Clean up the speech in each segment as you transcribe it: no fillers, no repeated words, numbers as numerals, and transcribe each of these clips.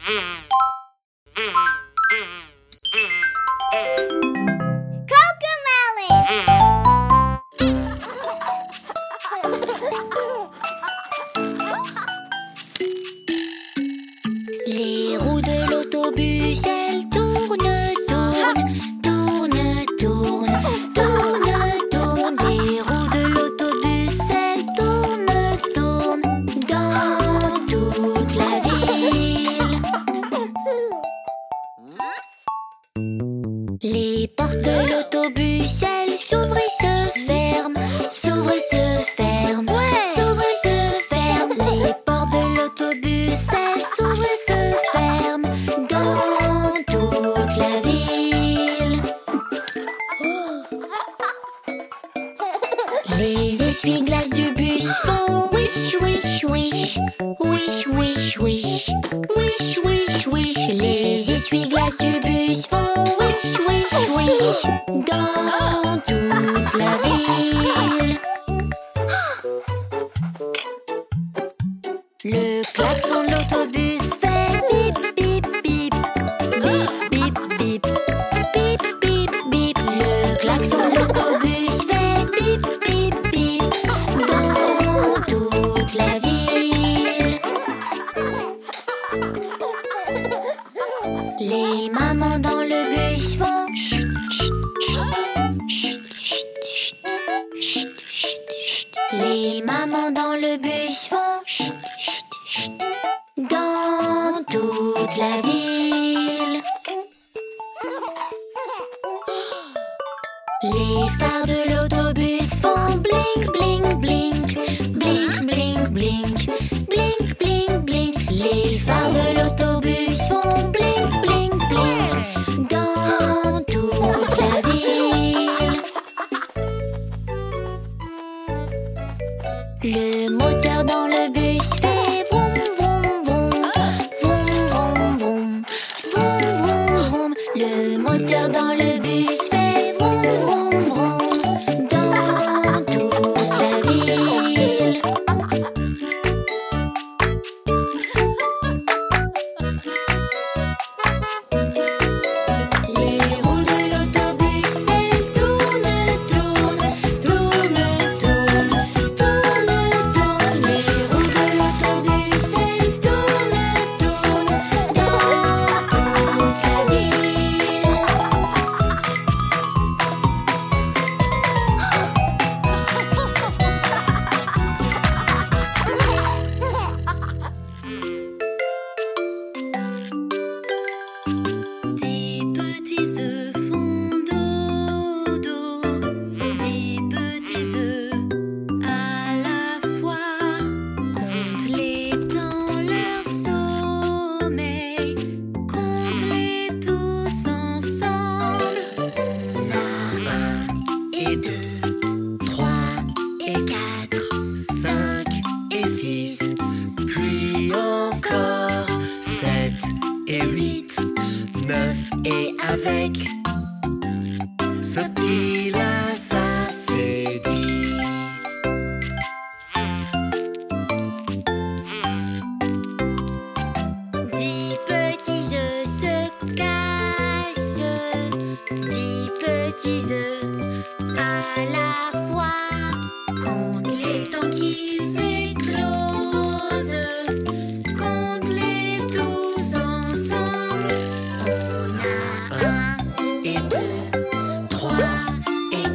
Les roues de l'autobus, elles tournent, tournent, tournent, tournent, tournent, tournent. Les roues de l'autobus, elles tournent, tournent dans toute la ville. Les portes de l'autobus, elles s'ouvrent et se ferment, s'ouvrent et se ferment, s'ouvrent et se ferment. Les portes de l'autobus, elles s'ouvrent et se ferment dans toute la ville. Les essuie-glaces du bus font wish, wish, wish, wish, wish, wish, wish, wish, wish. Les essuie-glaces du bus font wish, wish, wish dans toute la ville. Le klaxon de l'autobus fait bip, bip, bip, bip, bip, bip, bip, bip, bip. Le klaxon de l'autobus fait bip, bip, bip dans toute la ville. Les mamans dans le bus font chut, chut, chut, chut, chut, chut, chut, chut. Les mamans dans le bus font chut, chut, chut dans toute la ville. Les phares de l'autobus font blink, blink, blink, blink, blink, blink, blink, blink, blink. Les phares de l'autobus font blink, blink, blink dans toute la ville. Le moteur dans le bus fait vroom, vroom, vroom, vroom, vroom, vroom, vroom, vroom, vroom. Le moteur dans le bus fait vroom, vroom, vroom dans toute la ville. Les roues de l'autobus, elles tournent, tournent, tournent, tournent, tournent, tournent. Les roues de l'autobus, elles tournent, tournent dans toute la ville. Dix petits œufs font dodo, 10 petits œufs à la fois. Compte-les dans leur sommeil, compte-les tous ensemble. On a 1 et 2, 3 et 4, 5 et 6, puis encore 7 et 8, 9 et avec ce petit-là, ça fait 10. 10 petits œufs se cassent, 10 petits œufs à la fois. Compte-les tant qu'ils éclosent, compte-les tous ensemble. On a 1 et 2, 3 et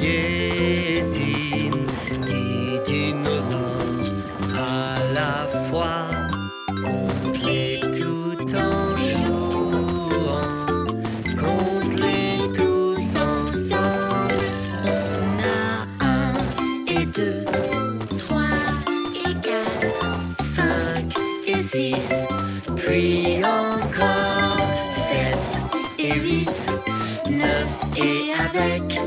piétine, dit dinosaure à la fois, compte-les tout en jouant, compte-les tous ensemble. On a 1 et 2, 3 et 4, 5 et 6, puis encore 7 et 8, 9 et avec.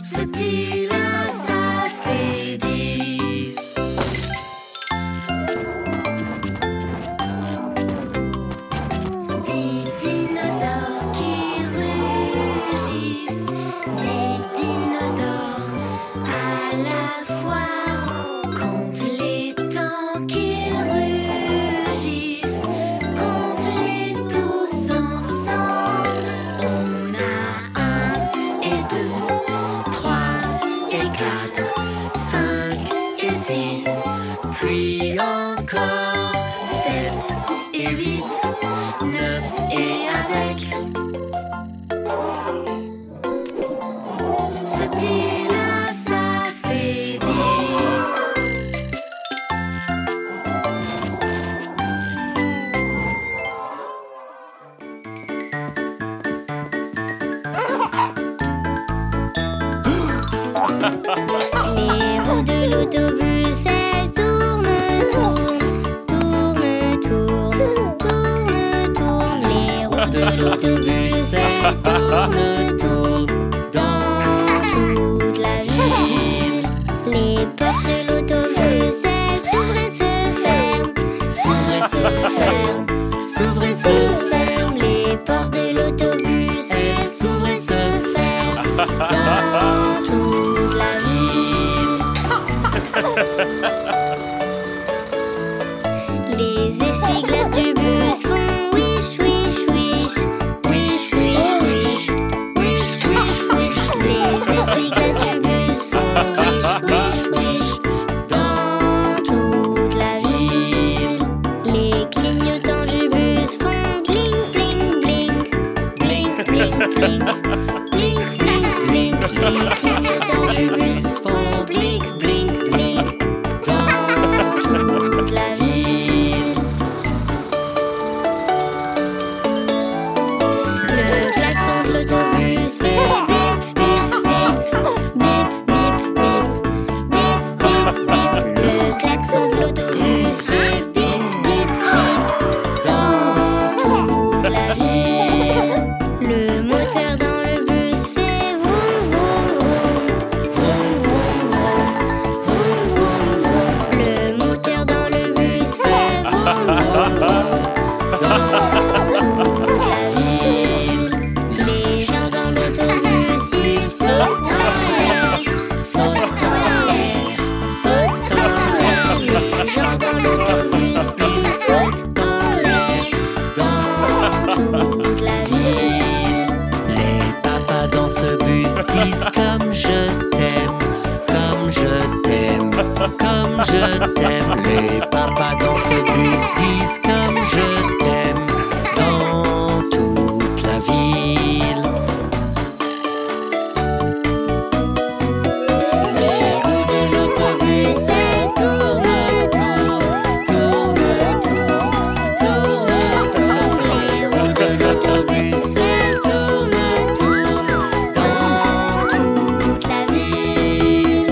Ce petit-là, ça fait 10. Des dinosaures qui rugissent, des dinosaures à la fois. Compte les temps qu'ils rugissent, compte-les tous ensemble. On a 1 et 2, 3 et 4, 5 et 6, puis encore 7 et 8, 9 et avec. Ce petit-là, ça fait 10. Les roues de l'autobus, elles tournent, tournent, tournent, tournent, tournent, tournent. Les roues de l'autobus, elles tournent, tournent dans toute la ville. Les portes de l'autobus, elles s'ouvrent et se ferment, s'ouvrent et se ferment, s'ouvrent et se ferment. Les portes de l'autobus, elles s'ouvrent et se ferment dans toute la ville. Les essuie-glaces du bus font wish, wish, wish, wish, wish, wish, wish, wish, wish. Les essuie-glaces du bus font wish, wish, wish dans toute la ville. Les clignotants du bus font bling, bling, bling, bling, bling, bling, bling, bling, bling. Les clignotants du bus font bling, bling, bling dans toute la ville. Le klaxon de l'autobus fait bip, bip, bip, bip, bip, bip, bip, bip, bip. Le klaxon de l'autobus fait bip, bip, bip dans toute la ville. Le moteur dans le bus fait vroom, vroom, vroom, vroom, vroom, vroom, vroom, vroom. Le moteur dans le bus fait vroom, vroom, vroom dans toute la ville. Les gens dans l'autobus, ils sautent en l'air, sautent en l'air, sautent en l'air. Les gens dans l'autobus, ils sautent en l'air dans toute la ville. Les papas dans ce bus disent comme je t'aime, comme je t'aime, comme je t'aime. Les papas dans ce bus disent comme je t'aime dans toute la ville. Les roues de l'autobus, elles tournent, tournent, tournent, tournent, tournent, tournent. Les roues de l'autobus, elles tournent, tournent dans toute la ville.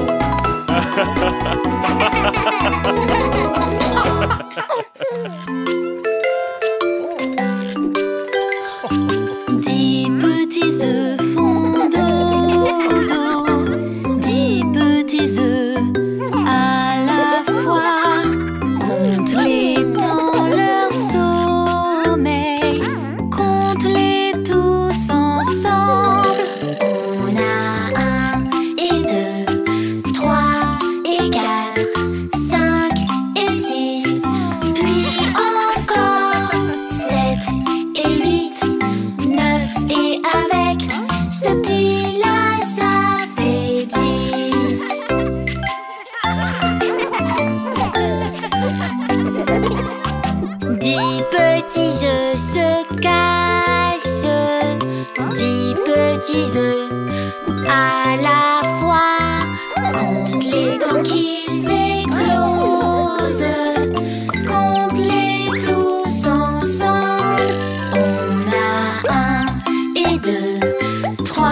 petits œufs à la fois. Compte les temps qu'ils éclosent. Compte-les tous ensemble. On a 1 et 2, 3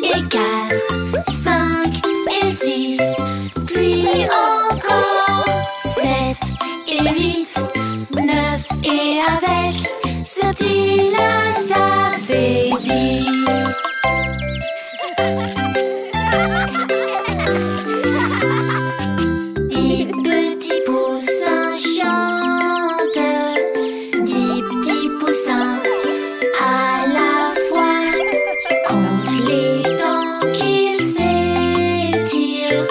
et 4, 5 et 6, puis encore 7 et 8, 9 et avec ce petit-là, ça fait 10. 10 petits poussins chantent, 10 petits poussins à la fois. Compte les temps qu'ils s'étirent,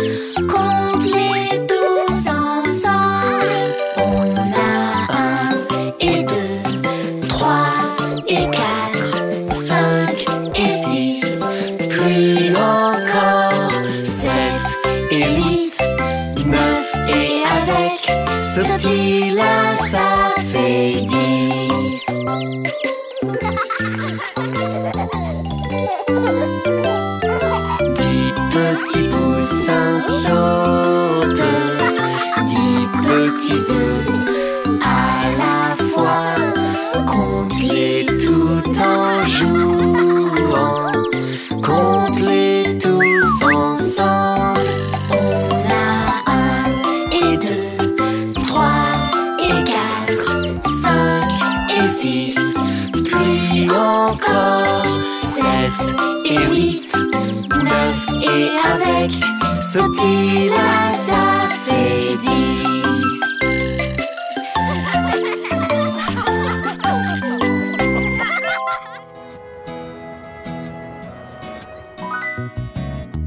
compte-les tous ensemble. On a 1 et 2, 3 et 4, 5 et 6, puis encore 7 et 8, 9 et avec ce petit-là, ça fait 10. 10 petits poussins sautent, 10 petits œufs à la fois. Compte-les tout en jouant, compte-les tous ensemble. On a 1 et 2, 3 et 4, 5 et 6, puis encore 7 et 8, 9 et avec ce petit-là, ça fait 10.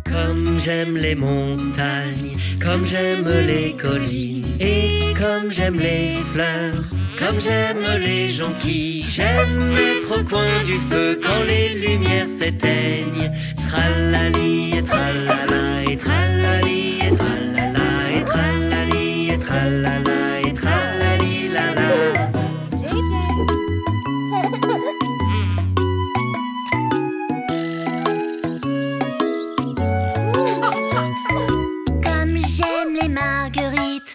Comme j'aime les montagnes, comme j'aime les collines, et comme j'aime les fleurs, comme j'aime les jonquilles. J'aime être au coin du feu quand les lumières s'éteignent. Tralali et tralala et tralali et tralala et tralali et tralala et tralali la la. Comme j'aime les marguerites,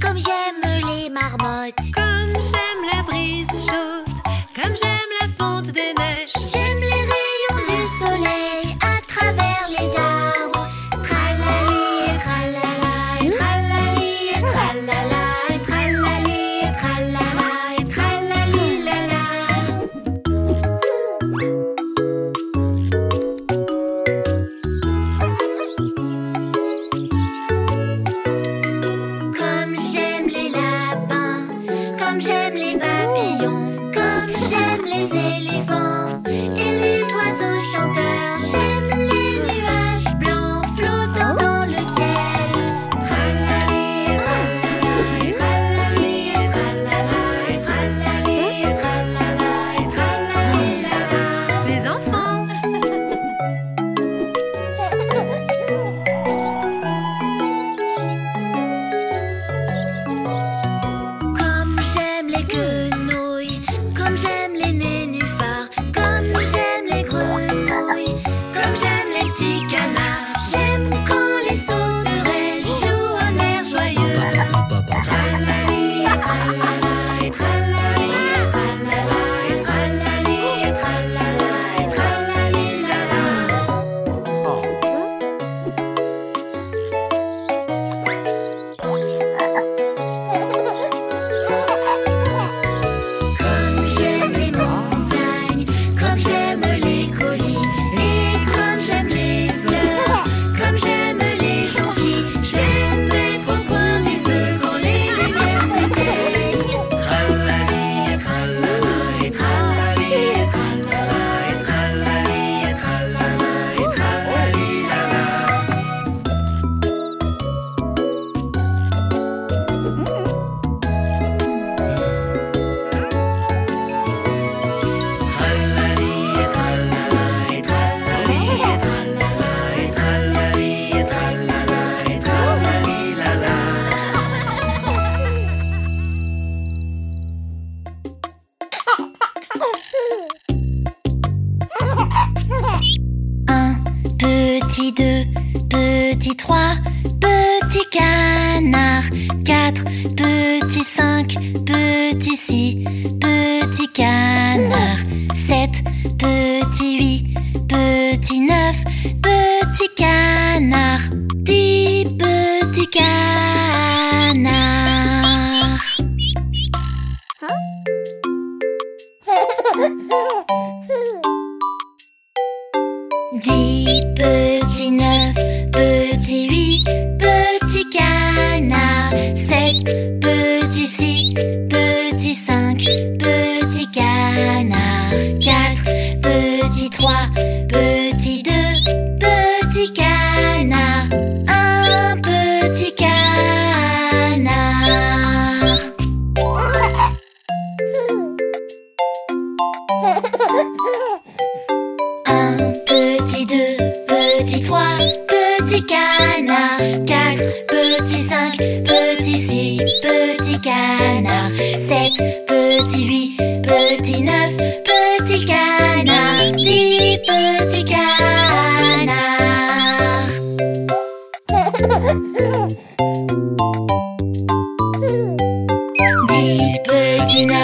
comme j'aime les marmottes. Comme j'aime la brise chaude, comme j'aime la fonte des neiges. J'aime les rayons du soleil à travers les arbres. Tralali et tralala et tralali et tralala Petit 2, petit 3, petit canard. 4, petit 5, petit 6, petit canard. 7, petit 8, petit 9, petit canard. 10 petits canards. 10 petits 9, petits 8, petits canards. 7 petits 6, petits 5, petits canards. 4 petits 3, petits 2, petits canards. Un petit canard. Un petit 2, petit 3, petit canard. 4 petits 5, petits 6, petits canards. 7 petits 8, petits 9, petits canards. 10 petits canards. 10 petits 9,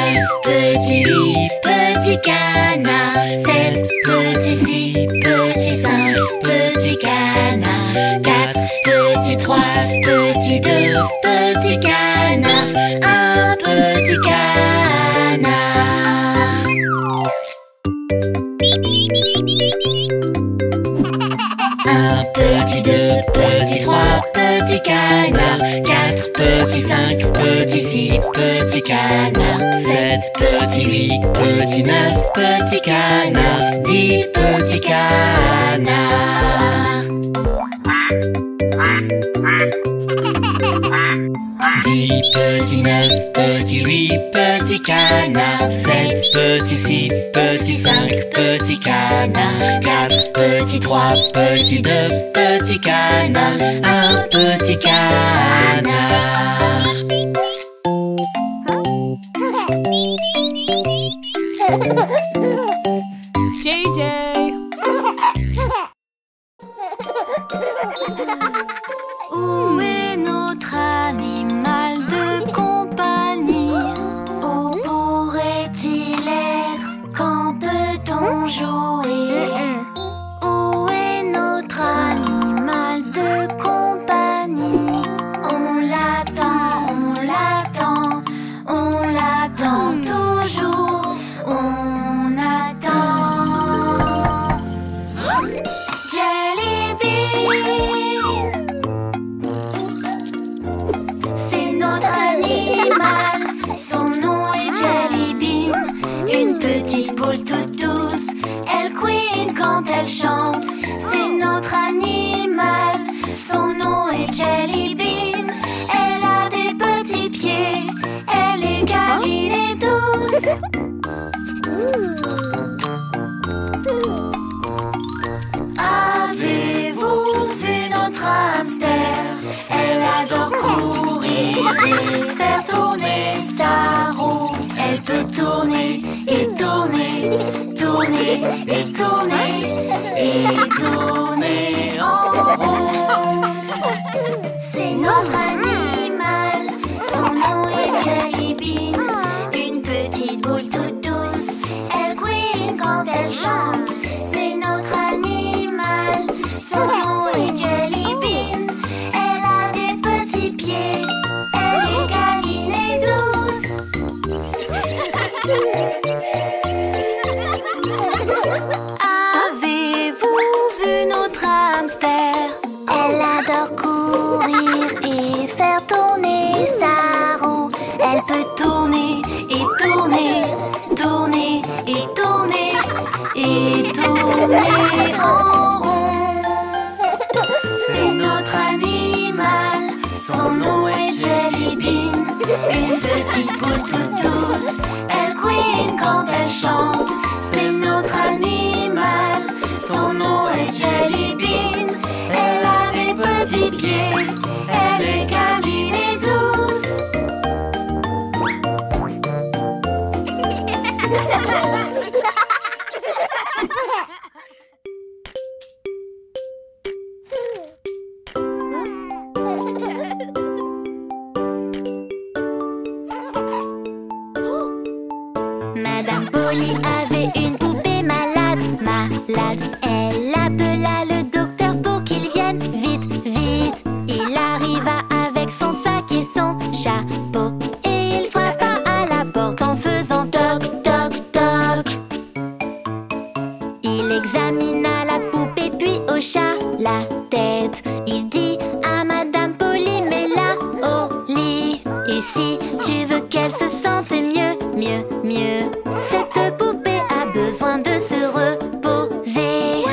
petits 8, petits canards. 7 petits 6, petits 5, petits canards. 4 petits 3, petits 2, petits canards. Un petit canard. Un petit 2, petit 3, petit canard. 4 petits 5, petits 6, petits canards. 7 petits 8, petits 9, petits canards. 10 petits canards. 10 petits 9, petits 8, petits canards. 7 petits 6, petits 5, petits canards. 4 petits 3, petits 2, petits canards. Un petit canard. JJ. Où est notre animal de compagnie? Où pourrait-il être? Quand peut-on jouer? Où est notre animal de compagnie? On l'attend, on l'attend, on l'attend toujours. On attend. Jelly Bean, c'est notre animal. Son nom est Jelly Bean. Une petite boule toute douce. Elle couine quand elle chante. C'est notre animal. Son nom est Jelly Bean. Elle a des petits pieds. Elle est câline et douce. Avez-vous vu notre hamster? Elle adore courir et faire tourner sa roue. Elle peut tourner et tourner, tourner et tourner et tourner en rond. C'est notre animal. Son nom est Jelly Bean. Une petite boule toute douce. Elle couine quand elle chante. C'est notre animal. Son nom est Jelly Bean. Elle a des petits pieds. Elle est câline et douce. Avez-vous vu notre hamster? Elle adore courir et faire tourner sa roue. Elle peut tourner et tourner, tourner et tourner et tourner en rond. C'est notre animal. Son nom est Jelly Bean. Une petite boule toute douce. Elle couine quand elle chante. C'est notre animal. Son nom est Jelly Bean. Elle a des petits pieds. Elle est câline et douce. examina la poupée puis hocha la tête. Il dit à Madame Polly, mets-la au lit. Et si tu veux qu'elle se sente mieux, mieux, mieux, cette poupée a besoin de se reposer.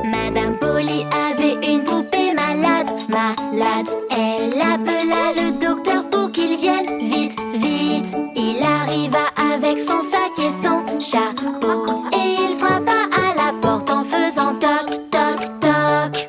Madame Polly avait une poupée malade, malade. Elle appela le docteur pour qu'il vienne vite, vite. Il arriva avec son sac et son chapeau et il frappa à la porte en faisant toc, toc, toc.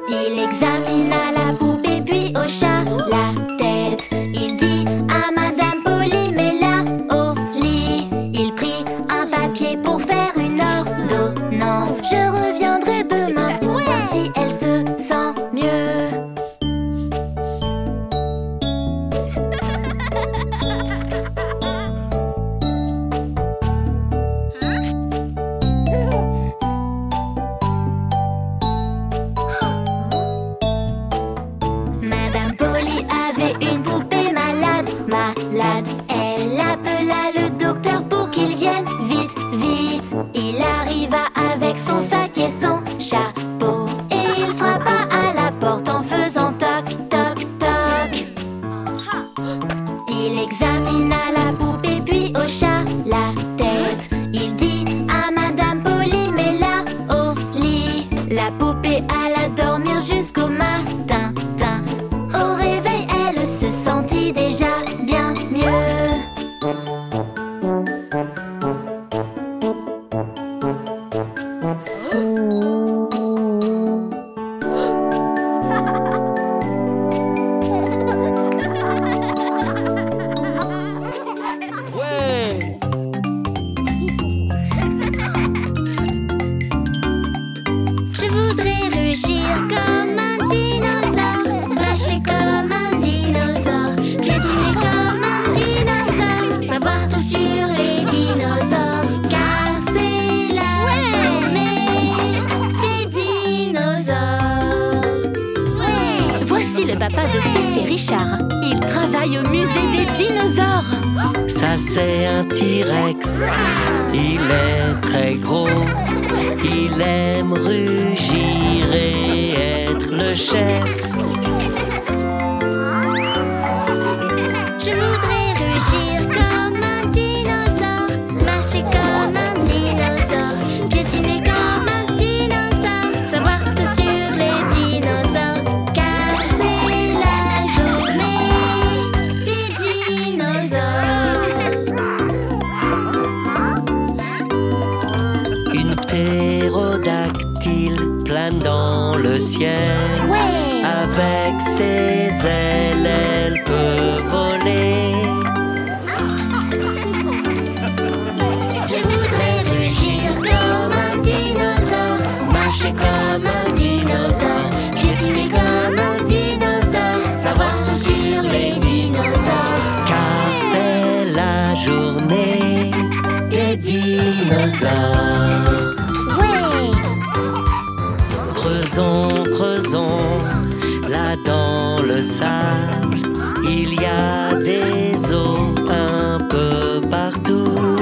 Il examina la poupée puis hocha la tête. Il dit à Madame Polly, mets-la au lit. Il prit un papier pour faire une ordonnance. Je reviendrai demain pour voir si elle se sent mieux. Madame Polly avait une poupée malade, malade. Elle appela le docteur pour qu'il vienne vite, vite. Il arriva avec son sac et son chapeau et il frappa à la porte en faisant toc, toc, toc. Il examina la poupée puis hocha la tête. Il dit à Madame Polly, mets-la au lit. La poupée alla dormir jusqu'au matin. Au réveil, elle se sentit déjà bien mieux. Ouais! Je voudrais rugir comme un dinosaure, marcher comme un dinosaure, piétiner comme un dinosaure, savoir tout sur les dinosaures, car c'est la journée des dinosaures. Voici le papa de Cécile et Richard. Il travaille au musée des dinosaures. Ça c'est un T-Rex. Il est très gros. Il aime rugir et être le chef. Je voudrais rugir comme un dinosaure, marcher comme un dinosaure, piétiner comme un dinosaure, savoir tout sur les dinosaures, car c'est la journée des dinosaures. Une ptérodactyle plane dans le ciel. Avec ses ailes, elle peut voler. Je voudrais rugir comme un dinosaure, marcher comme un dinosaure, piétiner comme un dinosaure, savoir tout sur les dinosaures, Car c'est la journée des dinosaures. Creusons, creusons, là dans le sable, il y a des os un peu partout.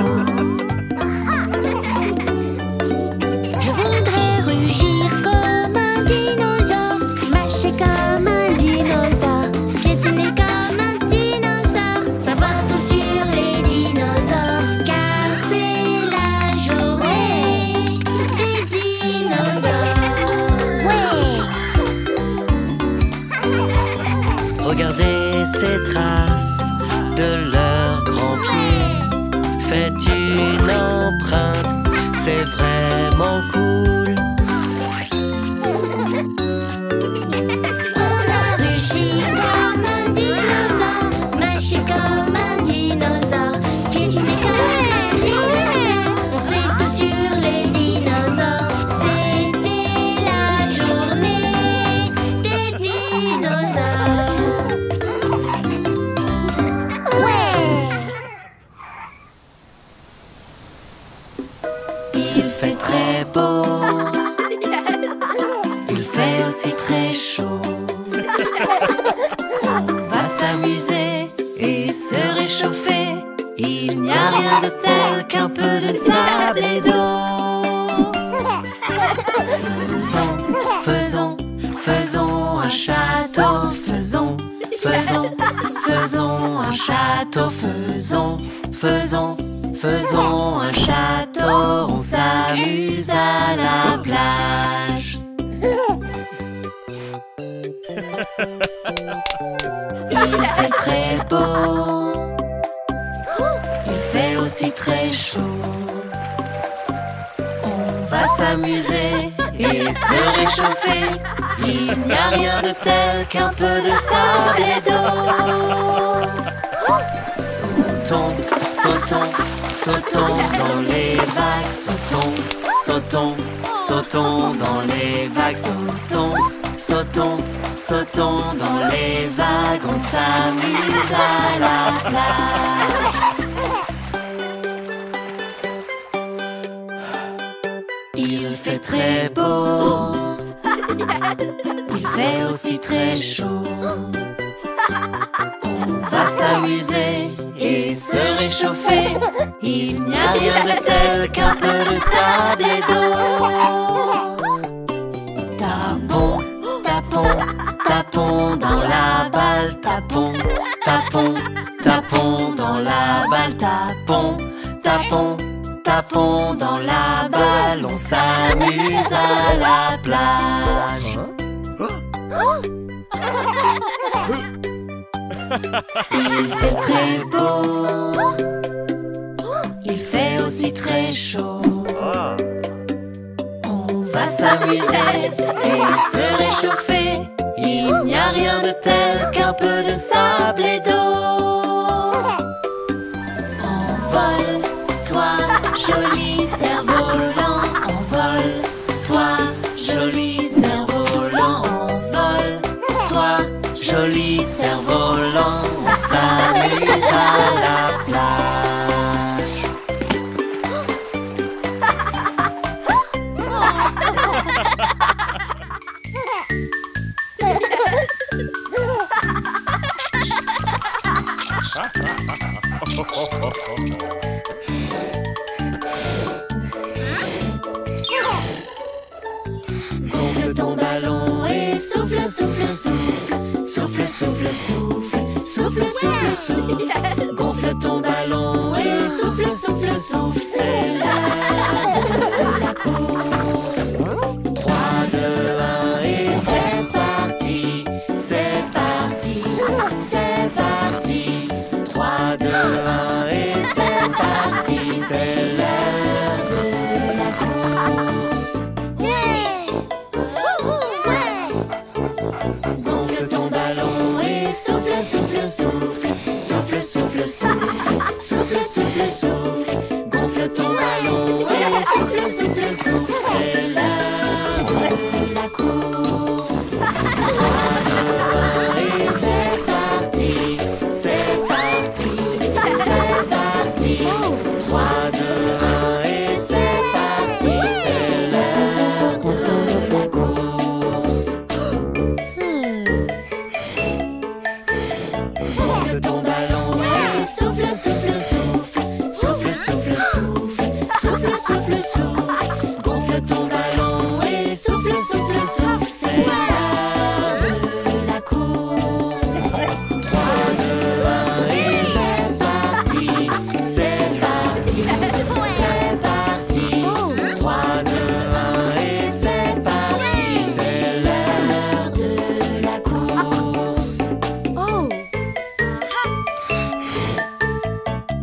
Je voudrais rugir comme un dinosaure, marcher comme un dinosaure, piétiner comme un dinosaure, savoir tout sur les dinosaures, car c'est la journée des dinosaures. Regardez ces traces de leurs grands pieds. Faites une empreinte, c'est vraiment cool. On a rugi comme un dinosaure, marché comme un dinosaure, piétiné comme un dinosaure, on sait tout sur les dinosaures, c'était la journée des dinosaures. Il très beau. Il fait aussi très chaud. On va s'amuser et se réchauffer. Il n'y a rien de tel qu'un peu de sable et d'eau. Faisons un château. Faisons un château. Faisons un château. On s'amuse à la plage. Il fait très beau. Il fait aussi très chaud. On va s'amuser et se réchauffer. Il n'y a rien de tel qu'un peu de sable et d'eau. Sautons dans les vagues. Sautons dans les vagues. Sautons dans les vagues. On s'amuse à la plage. Il fait très beau. Il fait aussi très chaud. On va s'amuser et se réchauffer. Il n'y a rien de tel qu'un peu de sable et d'eau. Tapons dans la balle. Tapons dans la balle. Tapons dans la balle. On s'amuse à la plage. Il fait très beau. Il fait aussi très chaud. On va s'amuser et se réchauffer. Il n'y a rien de tel qu'un peu de sable et d'eau. Envole-toi, joli cerf-volant. Envole-toi, joli cerf-volant. Envole-toi, joli cerf-volant. On s'amuse à la plage. Gonfle ton ballon et souffle, souffle, souffle. Souffle, souffle, souffle. Souffle, souffle, souffle. Gonfle ton ballon et souffle, souffle, souffle. C'est l'heure de la course. 3, 2, 1 et c'est parti. C'est parti. C'est parti. 3, 2, 1 et c'est parti. C'est l'heure de la course. Gonfle ton ballon et souffle, souffle, souffle. Souffle, souffle, souffle. Souffle, souffle, souffle. Gonfle ton ballon et souffle, souffle, souffle. C'est l'heure de la course. 3, 2, 1 et c'est parti. C'est parti. C'est parti. 3, 2, 1 et c'est parti. C'est l'heure de la course. Gonfle ton ballon et souffle, souffle, souffle. Souffle, souffle, souffle. Souffle, souffle, souffle. Gonfle ton ballon et souffle, souffle, souffle. C'est l'heure de la course. 3, 2, 1 et c'est parti. C'est parti. C'est parti. 3, 2, 1 et c'est parti. C'est l'heure de la course.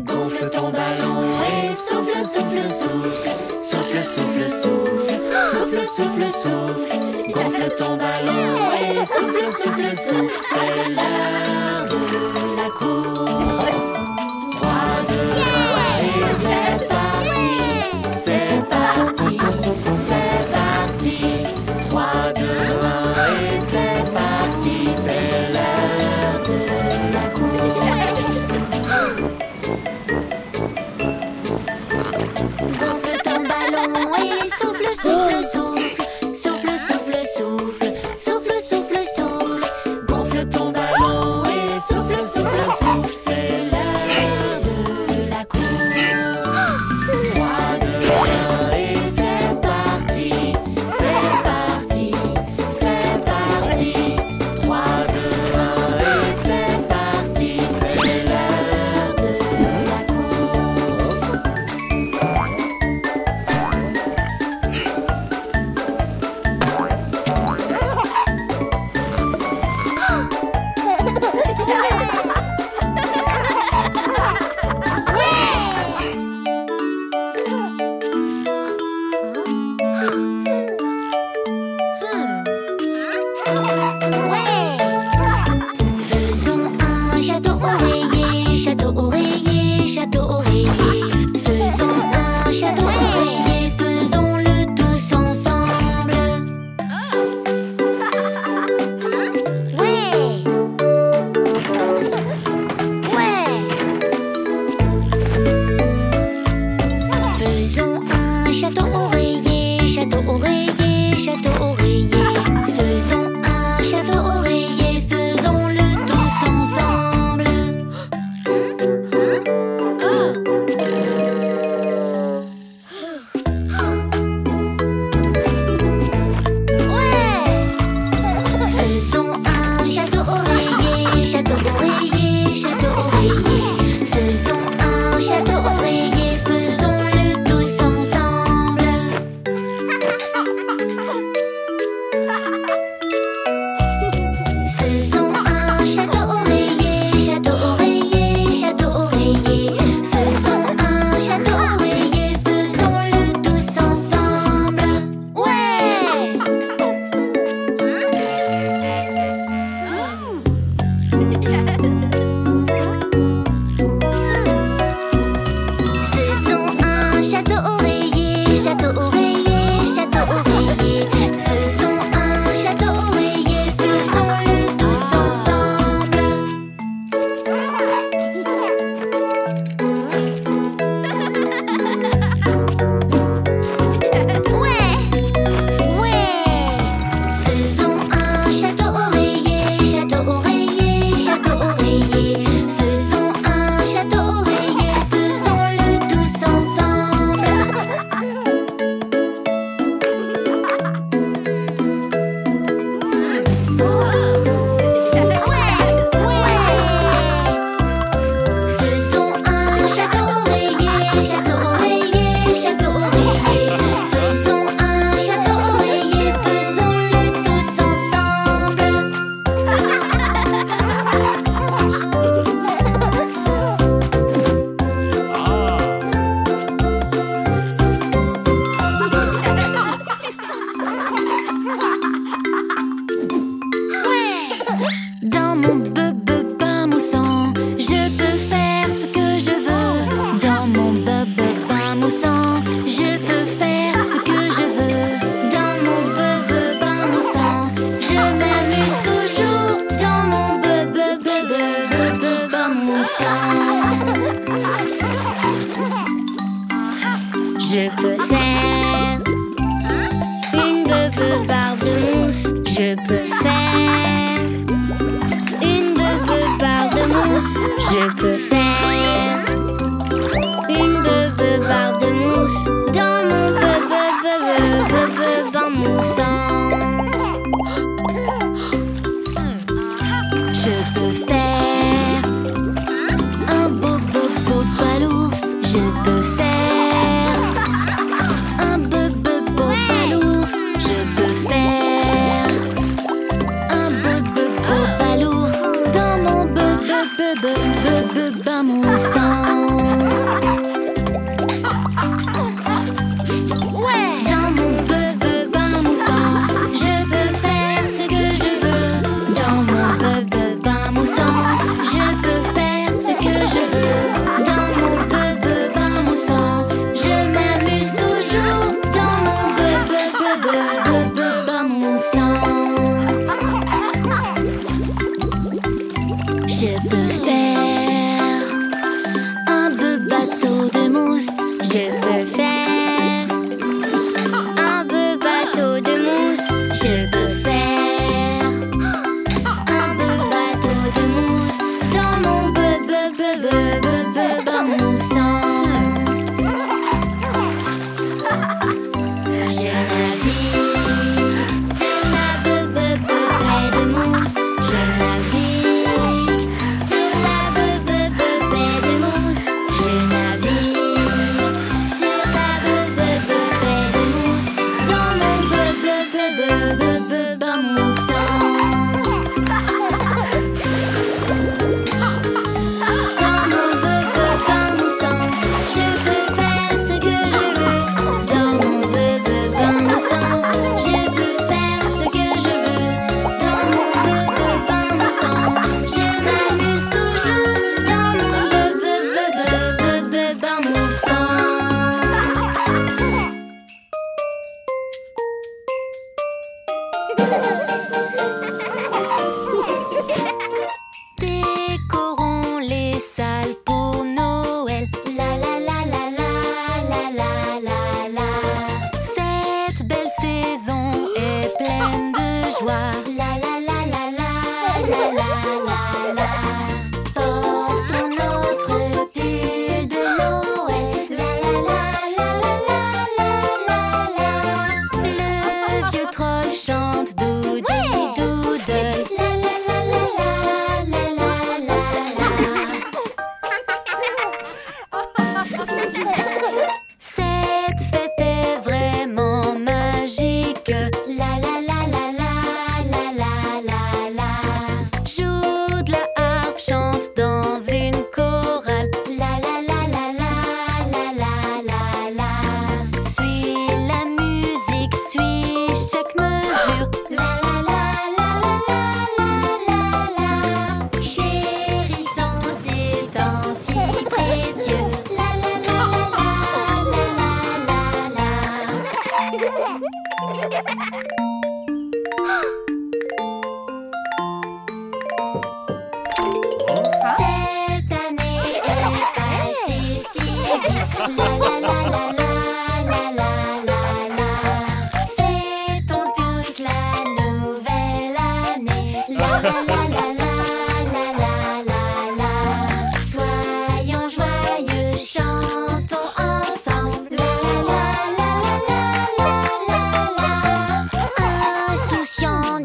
Gonfle ton ballon et souffle, souffle, souffle. Souffle, souffle, souffle. Souffle, souffle, souffle. Gonfle ton ballon et souffle, souffle, souffle. C'est l'heure de la course. 3, 2, 1 et c'est parti. C'est parti. C'est parti. 3, 2, 1 et c'est parti. C'est l'heure de la course. Gonfle ton ballon et souffle, faire une barbe de mousse. Je peux faire une barbe de mousse. Je peux faire une barbe de mousse dans mon bain moussant. Je peux faire un beau palours. Je peux faire un beau palours. Je peux faire un beau palours dans mon bain moussant. Dans mon bain moussant, je peux faire ce que je veux. Dans mon bain moussant, je peux faire ce que je veux. Dans mon bain moussant, je m'amuse toujours. Dans mon bain moussant, je peux faire un beau bateau de mousse. Je peux faire un beau bateau de mousse. Je peux faire un beau bateau de mousse dans mon bain moussant. Je navigue sur la baie de mousse. Je navigue sur la baie de mousse. Je navigue sur la baie de mousse dans mon bain moussant. Dans mon bain moussant, je peux faire ce que je veux. Dans mon bain moussant, je peux faire ce que je veux. Dans mon bain moussant, je m'amuse toujours. Dans mon bain moussant. Décorons les salles pour Noël. La la la la la la la la la. Cette belle saison est pleine de joie. La la la la la la la la la. Portons notre pull de Noël. La la la la la la la la. Le vieux troll chante doudi doodle. La la la la la la la la. Cette fête est vraiment magique. La la la la la la la la la. Joue de la harpe, chante dans une chorale. La la la la la la la la la. Suis la musique, suis chaque mesure. La la la la la la la la. Chérissons ces temps si précieux. La la la la la la la Cette année est passée si vite. La la la la la la la la la. Fêtons tous la nouvelle année. La la la la la la la la la. Soyons joyeux, chantons ensemble. La la la la la la la la. Insouciants,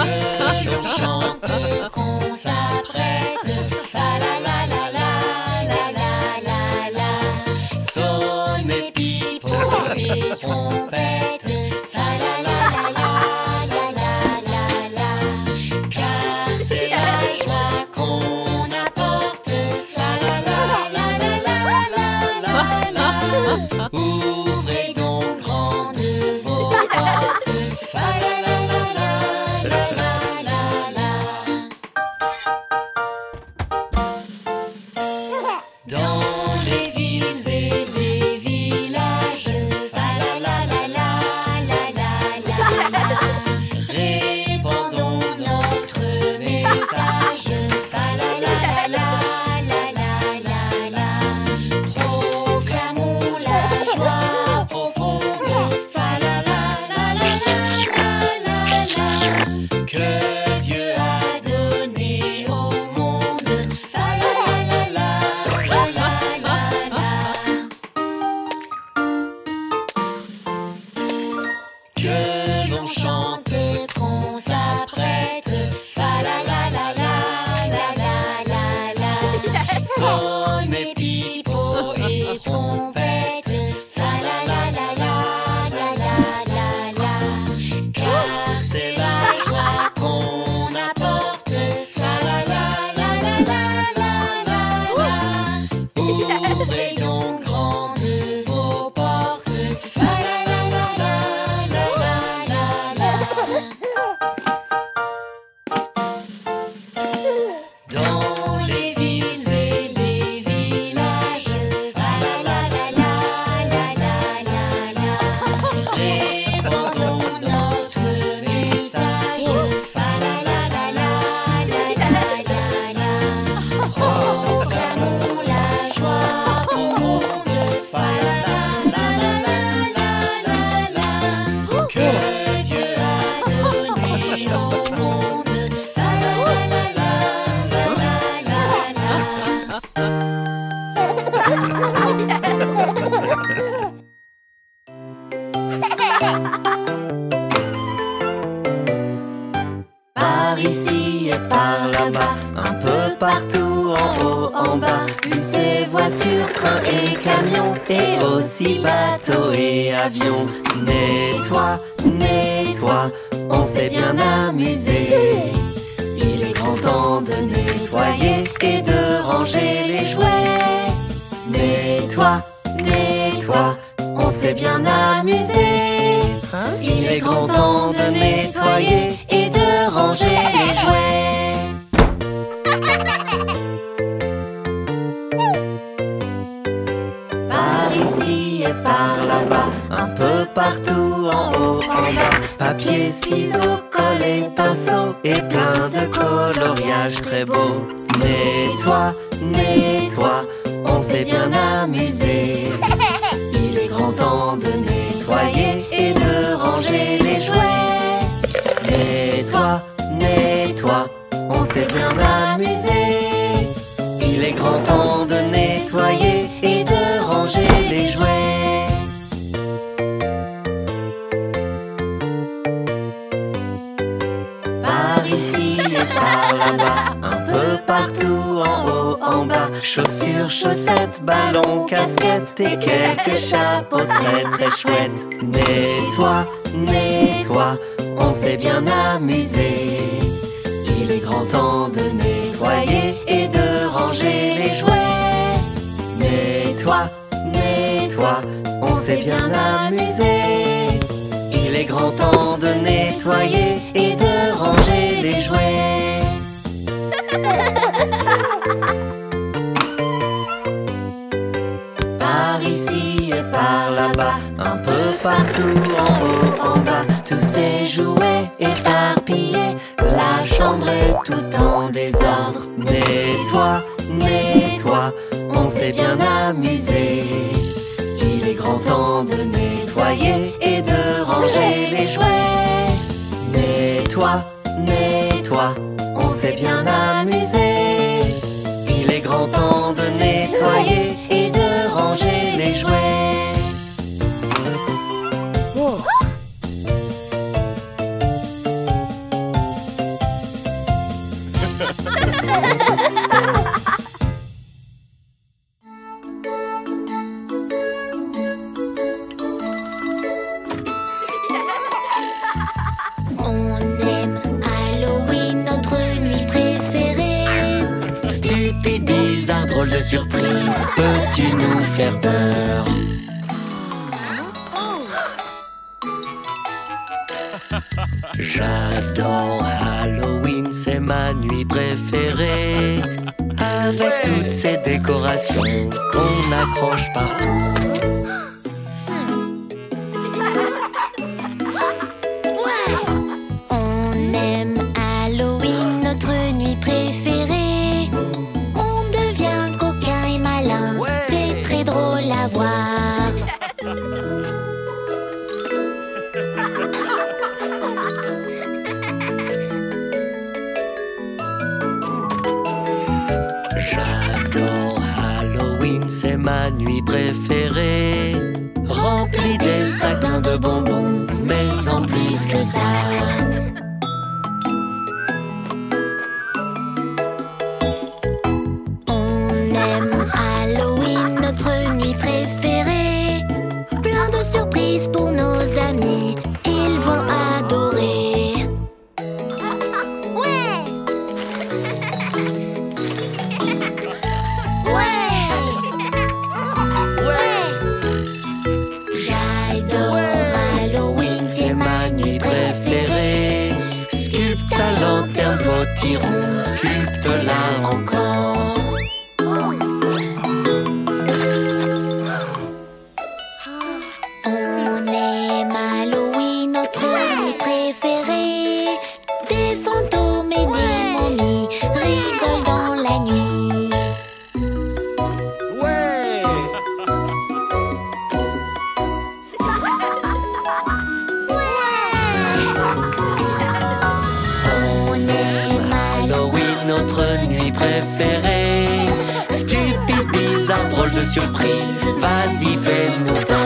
Que l'on chante, qu'on s'apprête, fa la la la la la la la la. Sonnez pipeau et trompette, fa la la la la la la la la. Car c'est la joie qu'on apporte, fa la la la la la la la la. Ouvrez donc grandes vos portes, fa la la la la la la la la. Dans les villes et les villages, fa la la la la la la la la. Répandons notre message, fa la la la la la la la la. Proclamons la joie profonde, fa la la la la la la la la. Que Dieu a donné au monde, fa la la la la la la la la. Que l'on chante, qu'on s'apprête, fa la la la la la la la la. Sonnez pipeau et trompette, fa la la la la la la la la. Car c'est la joie qu'on apporte, fa la la la la la la la la. Ouvrez donc grandes vos portes, fa la la la la la la la la. Dans les villes et les villages, fa la la la la la la la la. Répandons notre message, fa la la la la la la la la. Proclamons la joie au monde, fa la la la la la la la la. Que Dieu a donné au monde, fa la la la la la la la la. Par ici et par là-bas, un peu partout, en haut, en bas, bus et voitures, trains et camions, et aussi bateaux et avions. Nettoie, nettoie, on s'est bien amusé. Il est grand temps de nettoyer et de ranger les jouets. Nettoie, nettoie, on s'est bien amusé. Il est grand temps de nettoyer et de ranger les jouets. Par ici et par là-bas, un peu partout, en haut, en bas, papier, ciseaux, colle et pinceau, et plein de coloriages très beaux. Nettoie, nettoie, on s'est bien amusé. Il est grand temps de nettoyer et de ranger les jouets. Nettoie, nettoie, on s'est bien amusé. Il est grand temps de nettoyer et de ranger les jouets. Par ici et par là-bas, un peu partout, en haut, en bas, chaussures, chaussettes, ballons, casquettes et quelques chapeaux très très chouettes. Nettoie, nettoie, on s'est bien amusé. Il est grand temps de nettoyer et de ranger les jouets. Nettoie, nettoie, on s'est bien amusé. Il est grand temps de nettoyer et de ranger les jouets. Par ici et par là-bas, un peu partout, en haut, en bas, tous ces jouets éparpillés, la chambre est tout en désordre. Nettoie, nettoie, on s'est bien amusé. Il est grand temps de nettoyer et de ranger les jouets. Nettoie, nettoie, on s'est bien amusé. Il est grand temps de nettoyer et de ranger les jouets. drôle de surprise, peux-tu nous faire peur? J'adore Halloween, c'est ma nuit préférée. Avec toutes ces décorations qu'on accroche partout. On aime Halloween, notre nuit préférée. On devient coquin et malin, c'est très drôle à voir. J'adore Halloween, c'est ma nuit préférée. Remplie des sacs pleins de bonbons, mais en plus que ça. On aime Halloween, notre nuit préférée. Plein de surprises pour nos amis, ils vont adorer. Ouais! J'adore Halloween, c'est ma nuit préférée. Sculpte ta lanterne, potiron, sculpte-la encore. On aime Halloween, notre nuit préférée. Des fantômes et des momies rigolent dans la nuit. On aime Halloween, notre nuit préférée. Stupide, bizarre, drôle de surprise, vas-y, fais-nous peur.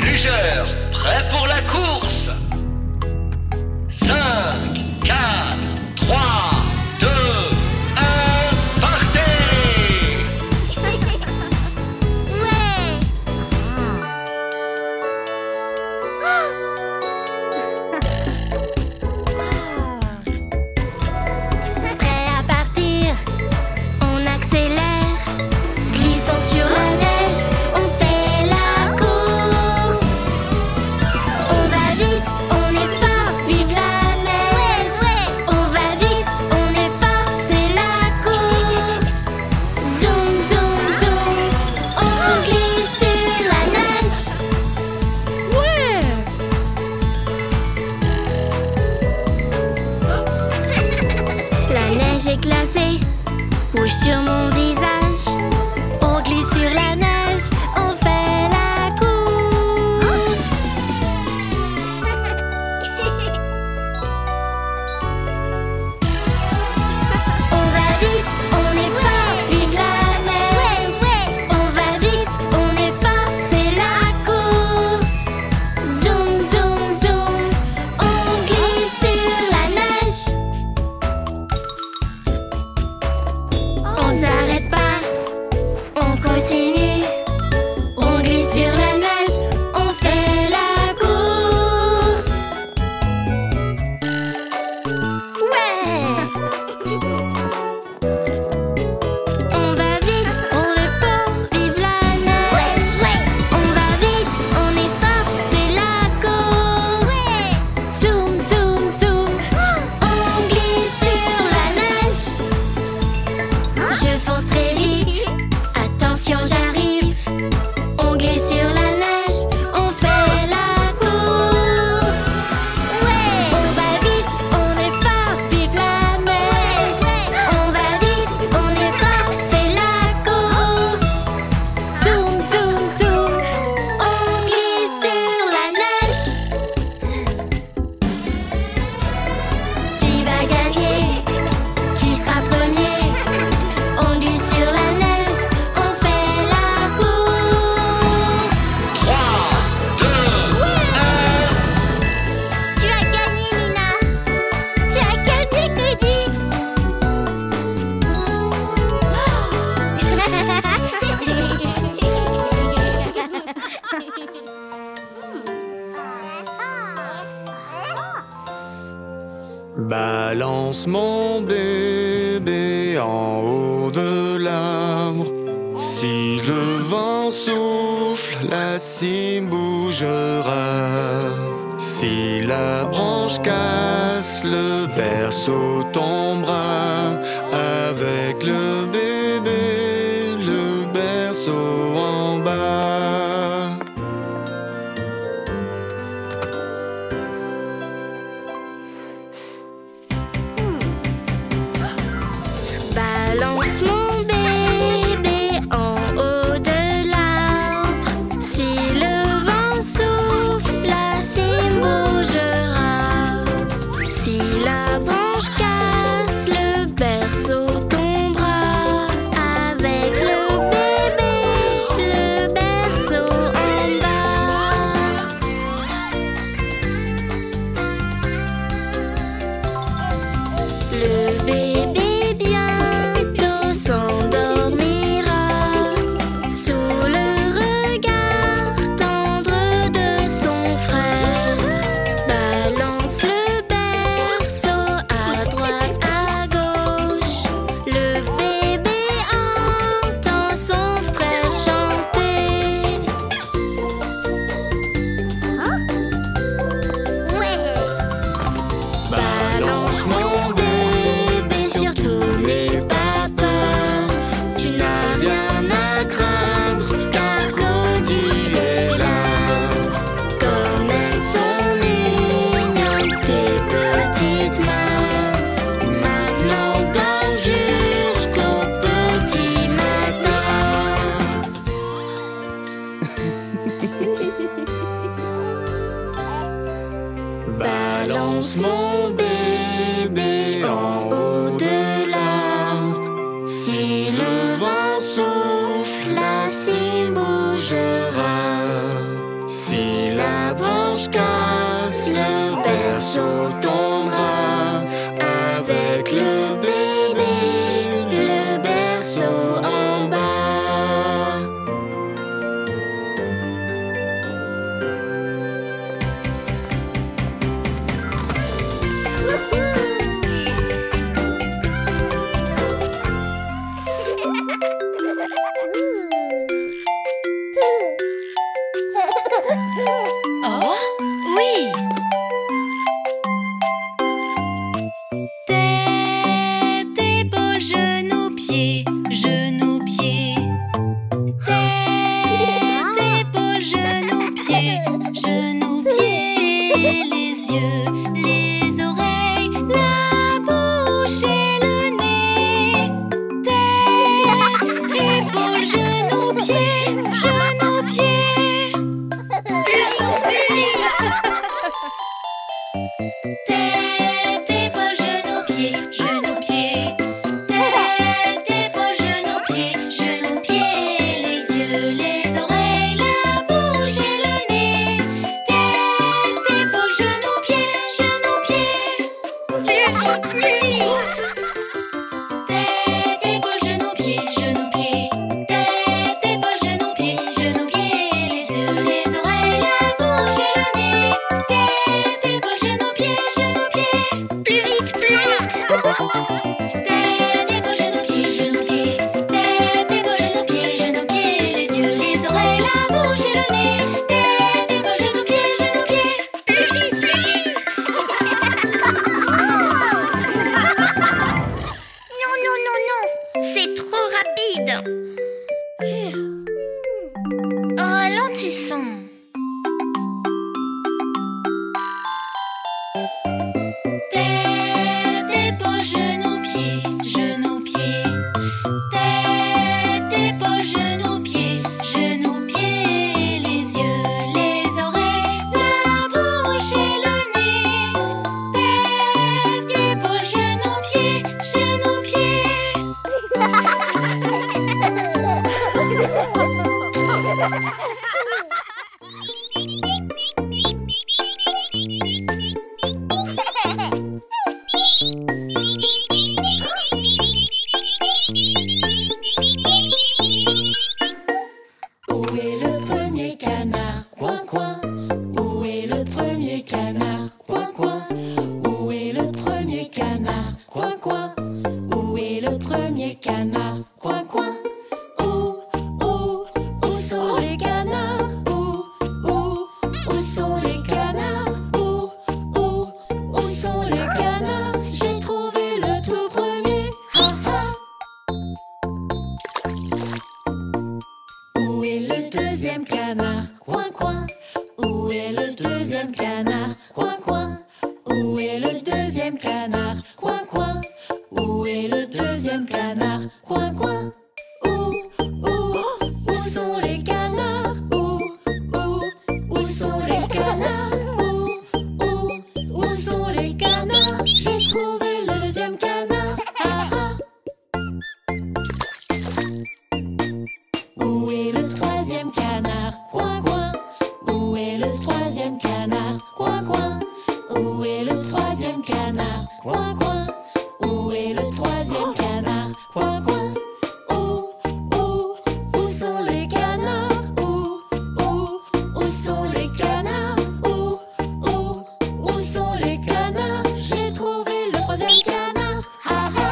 Lugeur, prêt pour la course. 5, 4, 3, 2, 1, partez! Prêt à partir, on accélère. Glissant sur la neige, on fait la course. On va vite, on est fort, vive la neige. On va vite, on est fort, c'est la course. Zoom, zoom, zoom, on glisse sur la neige. La neige est glacée, rouge sur mon visage. On glisse sur la neige, on fait la course. On va vite, on est fort, vive la neige. On va vite, on est fort, c'est la course. Zoom, zoom, zoom, on glisse sur la neige. On s'arrête pas, on continue. On glisse sur la neige, on fait la course. On va vite, on est fort, vive la neige. On va vite, on est fort, c'est la course. Zoom, zoom, zoom, on glisse sur la neige. Je fonce très vite, attention j'arrive. On glisse sur la neige, on fait la course. On va vite, on est fort, vive la neige. On va vite, on est fort, c'est la course. Zoom, zoom, zoom, on glisse sur la neige. Qui va gagner? Qui sera premier? On glisse sur Balance mon bébé en haut de l'arbre. Si le vent souffle, la cime bougera. Si la branche casse, le berceau tombera. Avec le bébé, le berceau en bas. Balance mon bébé en haut de l'arbre. Si le vent souffle, la cime bougera. Si la branche casse, le berceau tombera. Avec le bébé, le berceau en bas. Le bébé bientôt s'endormira sous le regard tendre de son frère. Balance le berceau à droite, à gauche. Le bébé entend son frère chanter. Balance mon bébé, surtout n'aie pas peur. Tu n'as rien à craindre, car Cody est là. Comme elles sont mignonnes tes petites mains. Maintenant dors jusqu'au petit matin. Balance mon bébé en haut de l'arbre. Si le vent souffle, la cime bougera. Si la branche casse, le berceau tombera. Avec le bébé, le berceau en bas. Oh, oui! Tête, épaules, genoux, pieds, genoux, pieds. Tête, épaules, genoux, pieds, genoux, pieds. Les yeux, les oreilles, la bouche et le nez. Tête, épaules, genoux, pieds, genoux, pieds. Tête, épaules, genoux, pieds, genoux, pieds. Tête, épaules, genoux, pieds, genoux, pieds. Les yeux, les oreilles, la bouche et le nez. Tête, épaules, genoux, pieds, genoux, pieds. Plus vite. Tête, épaules, genoux, pieds, genoux, pieds. Tête, épaules, genoux, pieds, genoux, pieds. Les yeux, les oreilles, la bouche et le nez. Tête, épaules, genoux, pieds, genoux, pieds. Plus vite, plus vite. Tête, épaules, genoux, pieds, genoux, pieds. Tête, épaules, genoux, pieds, genoux, pieds. Les yeux, les oreilles, la bouche et le nez. Tête, épaules, genoux, pieds, genoux, pieds. Plus vite, plus vite. Non, non, non, non, c'est trop rapide. Ralentissons. Tête, épaules, genoux, pieds, genoux, pieds. Tête, épaules, genoux, pieds, genoux, pieds. Les yeux, les oreilles, la bouche et le nez. Tête, épaules, genoux, pieds, genoux, pieds. Où est le premier canard? Coin, coin. Où est le premier canard? Coin, coin. Où est le premier canard? canards? Coin, coin. Où sont les canards? Où sont les canards? Où sont les canards? J'ai trouvé le tout premier. Ha ha. Où est le deuxième canard? Coin, coin. Où est le deuxième canard? Coin, coin. Où est le deuxième canard? Coin, coin. Où est le deuxième canard? Coin, coin. Où sont les canards? Où sont les canards? Où sont les canards? J'ai trouvé le deuxième canard. Ah ah. Où est le troisième canard? Coin, coin. Où est le troisième canard? Coin, coin. Où est le troisième canard? Coin, coin. Où est le troisième canard? Coin, coin. Où sont les canards? Où sont les canards? Où sont les canards? J'ai trouvé le troisième canard. Ha ha.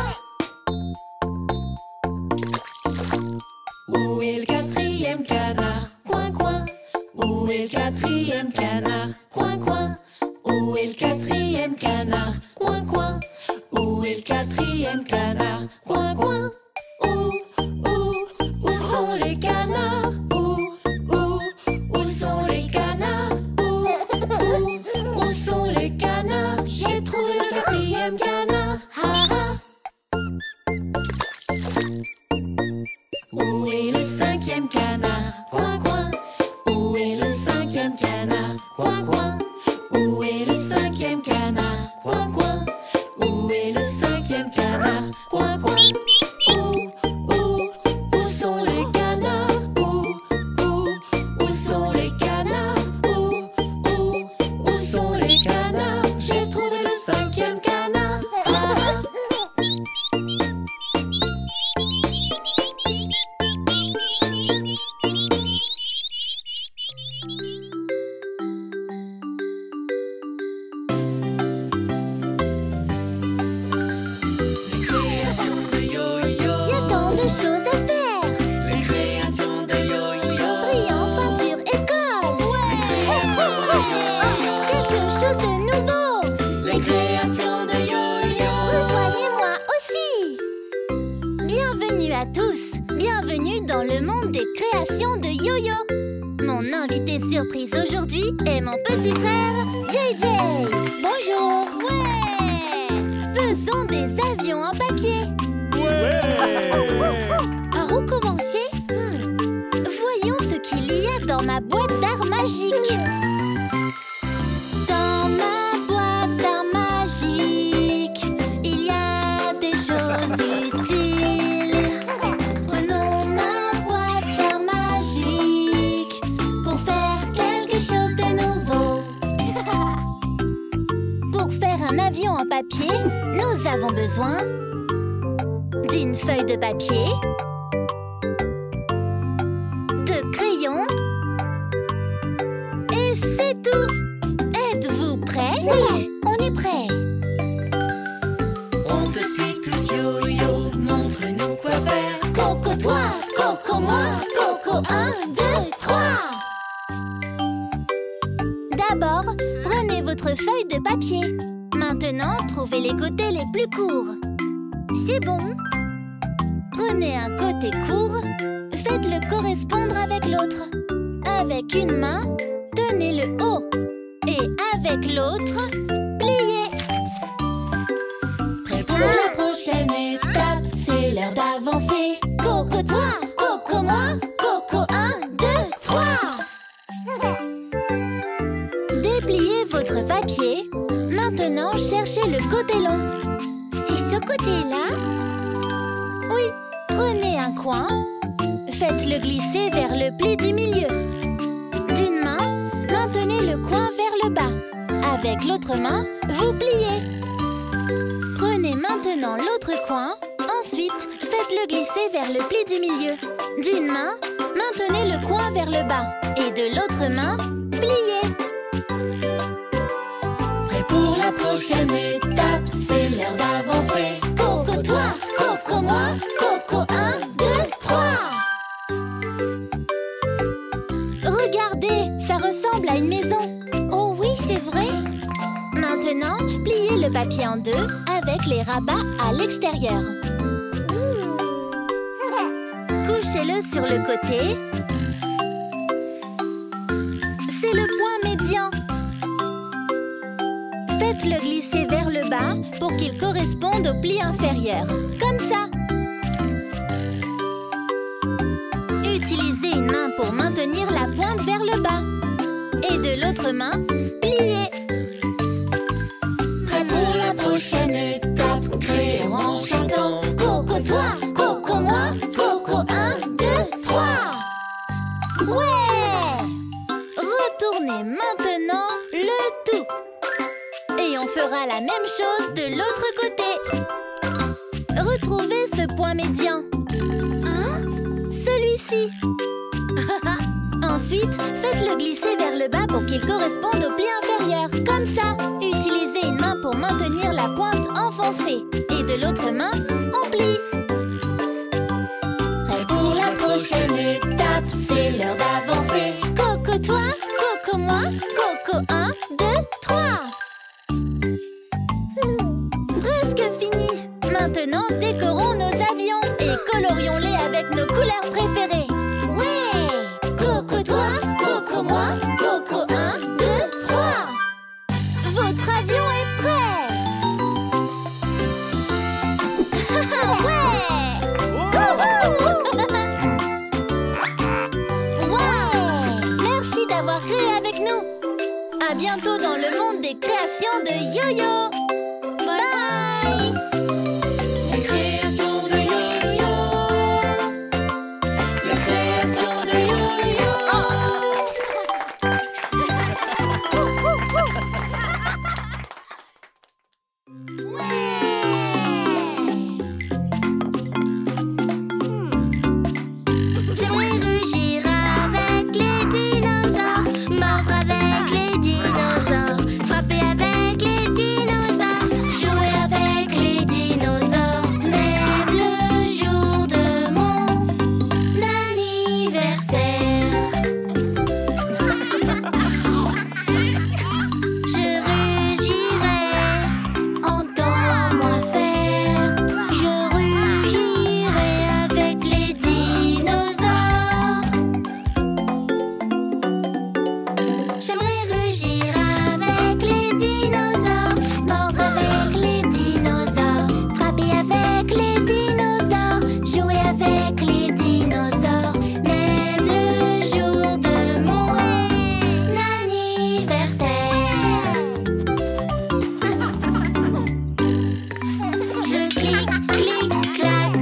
Où est le quatrième canard? Coin, coin. Où est le quatrième canard? Coin, coin. Où est le quatrième canard? Coin, coin. Où est le quatrième canard? Coin, coin. Où sont les canards? Où sont les canards? Où sont les canards? J'ai trouvé le quatrième canard. Ha ha. Où est le cinquième canard? Coin, coin. Où est le cinquième canard? Coin, coin. Où est le cinquième canard? Coin, coin. Où est le cinquième canard? Coin, coin. Où sont les canards? Où sont les canards? Où sont les canards? J'ai trouvé le cinquième canard. Ah, ah. Les créations de Yo-Yo. Y a tant de choses à faire. Les créations de Yo-Yo. Brillant, peinture, école. Quelque chose de nouveau. Les créations de Yo-Yo. Rejoignez-moi aussi. Bienvenue à tous. Bienvenue dans le monde des créations de Yo-Yo. Mon invité surprise aujourd'hui est mon petit frère JJ. Bonjour. Ouais. Faisons des avions en papier. Par où commencer? Voyons ce qu'il y a dans ma boîte d'art magique. Dans ma boîte d'art magique, il y a des choses utiles. Prenons ma boîte d'art magique pour faire quelque chose de nouveau. Pour faire un avion en papier, nous avons besoin d'une feuille de papier, de crayons, et c'est tout. Êtes-vous prêts? Oui, on est prêts. On te suit tous Yo-Yo. Montre-nous quoi faire. Coco toi, Coco moi, Coco 1, 2, 3. D'abord, prenez votre feuille de papier. Maintenant, trouvez les côtés les plus courts. C'est bon. Prenez un côté court, faites-le correspondre avec l'autre. Avec une main, tenez le haut. Et avec l'autre, pliez. Prêt pour la prochaine étape, c'est l'heure d'avancer. Coco toi, Coco moi, Coco 1, 2, 3. Dépliez votre papier. Maintenant, cherchez le côté long. C'est ce côté-là? Oui, prenez un coin. Faites-le glisser vers le pli du milieu. D'une main, maintenez le coin vers le bas. Avec l'autre main, vous pliez. Prenez maintenant l'autre coin. Ensuite, faites-le glisser vers le pli du milieu. D'une main, maintenez le coin vers le bas. Et de l'autre main, pliez. Prêt pour la prochaine étape, c'est l'heure d'avancer. Coco toi, Coco moi, Coco rabat à l'extérieur. Couchez-le sur le côté. C'est le point médian. Faites-le glisser vers le bas pour qu'il corresponde au pli inférieur. Comme ça. Utilisez une main pour maintenir la pointe vers le bas. Et de l'autre main, pliez. Prêt pour la prochaine étape, créons en chantant. Coco toi, Coco moi, Coco 1, 2, 3. Ouais! Retournez maintenant le tout. Et on fera la même chose de l'autre côté. Retrouvez ce point médian. Celui-ci. Ensuite, faites-le glisser vers le bas pour qu'il corresponde au pli inférieur. Comme ça. Utilisez une main pour maintenir la pointe enfoncée. Et de l'autre main, on plie. Prêt pour la prochaine étape, c'est l'heure d'avancer. Coco toi, Coco moi, Coco 1, 2, 3. Presque fini. Maintenant, décorons nos avions et colorions-les avec nos couleurs préférées. Ouais! Coco toi, Coco moi, Coco 1, 2, 3. Votre avion est prêt. Ouais! Merci d'avoir créé avec nous. À bientôt dans le monde des créations de Yo-Yo. Bye! Les créations de Yo-Yo. Les créations de Yo-Yo. J'aimerais rugir avec les dinosaures, mordre avec les dinosaures, frapper avec les dinosaures, jouer avec les dinosaures, même le jour de mon anniversaire. Je rugirai, entends-moi faire. Je rugirai avec les dinosaures. J'aimerais rugir avec les dinosaures, Mordre avec les dinosaures, frapper avec les dinosaures, jouer avec les dinosaures, même le jour de mon anniversaire. Je clique, clique, clac,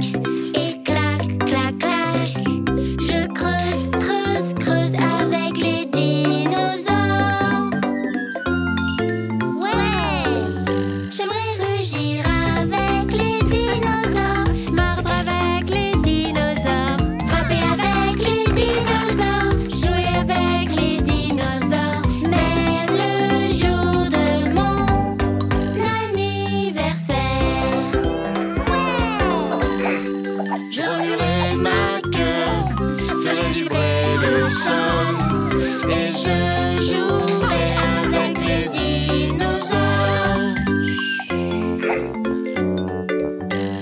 et clac, clac, clac. Je creuse, creuse, creuse avec les dinosaures. Ouais! J'aimerais rugir avec les dinosaures, mordre avec les dinosaures, frapper avec les dinosaures, jouer avec les dinosaures, même le jour de mon anniversaire. J'ennuierai ma queue, ferai vibrer le sol, et je jouerai avec les dinosaures.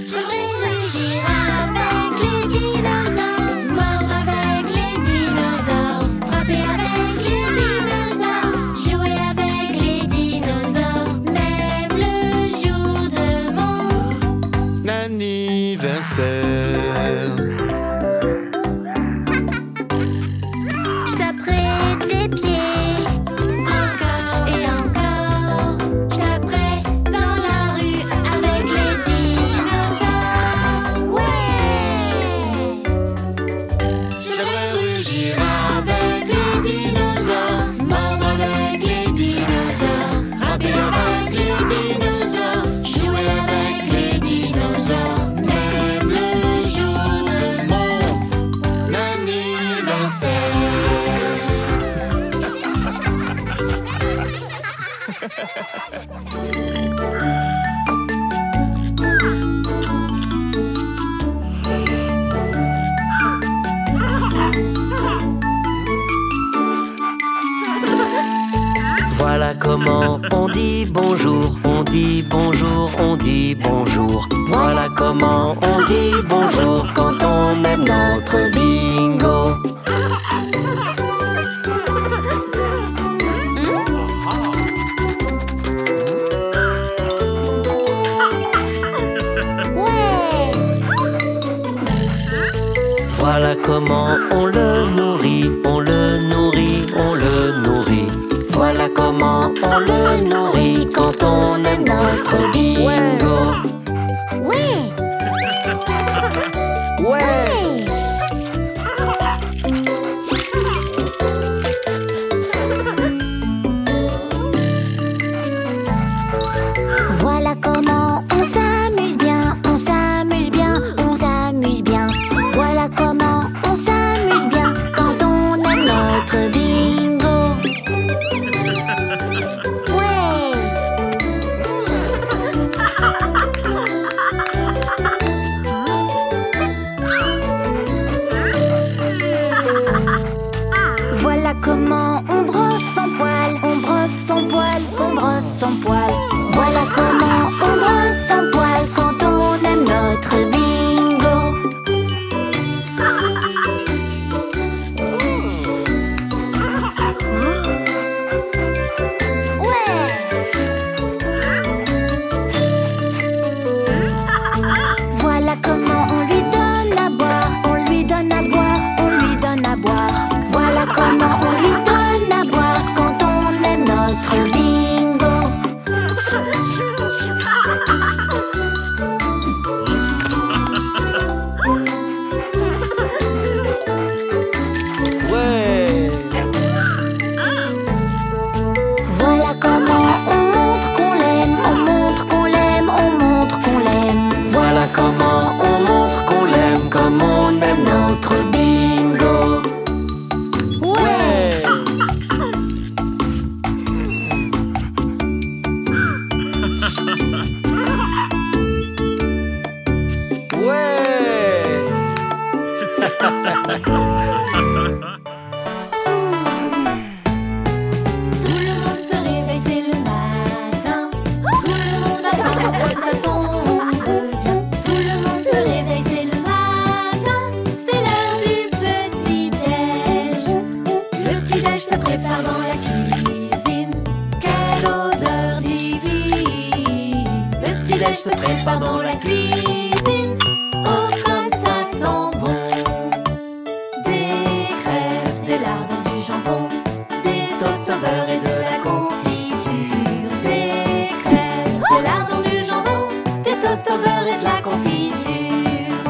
J'aimerais rugir avec les dinosaures, mordre avec les dinosaures, frapper avec les dinosaures, jouer avec les dinosaures, même le jour de mon Anniversaire. Je taperai des pieds, encore et encore. Je taperai dans la rue avec les dinosaures. Ouais! J'aimerais rugir avec les dinosaures, mordre avec les dinosaures, frapper avec les dinosaures, jouer avec les dinosaures, même le jour de mon anniversaire. Voilà comment on dit bonjour, on dit bonjour, on dit bonjour. Voilà comment on dit bonjour quand on aime notre bingo. Voilà comment on le nourrit, on le nourrit, on le nourrit. Voilà comment on le nourrit quand on aime notre bingo. Ouais. Ouais. Voilà comment on s'amuse bien, on s'amuse bien, on s'amuse bien. Voilà comment on s'amuse bien quand on aime notre bingo. Ouais. Voilà comment on brosse son poil, on brosse son poil, on brosse son poil. Voilà comment on brosse son poil quand on aime notre bingo. Ouais. Voilà comment on lui donne à boire, on lui donne à boire, on lui donne à boire. Voilà comment on lui donne à boire quand on aime notre bingo. Ouais. Voilà comment on montre qu'on l'aime, on montre qu'on l'aime, on montre qu'on l'aime. Voilà comment on montre qu'on l'aime comme on aime notre bingo. Ouais. Ouais. Tout le monde se réveille, c'est le matin. Tout le monde attend que ça tombe bien. Tout le monde se réveille, c'est le matin. C'est l'heure du petit-déj. Le petit-déj se prépare dans la cuisine. Quelle odeur divine. Le petit-déj se prépare dans la cuisine. Oh, comme ça sent bon. Des crêpes, des lardons, du jambon, des toasts au beurre et de la confiture. Des crêpes, des lardons, du jambon, des toasts au beurre et de la confiture.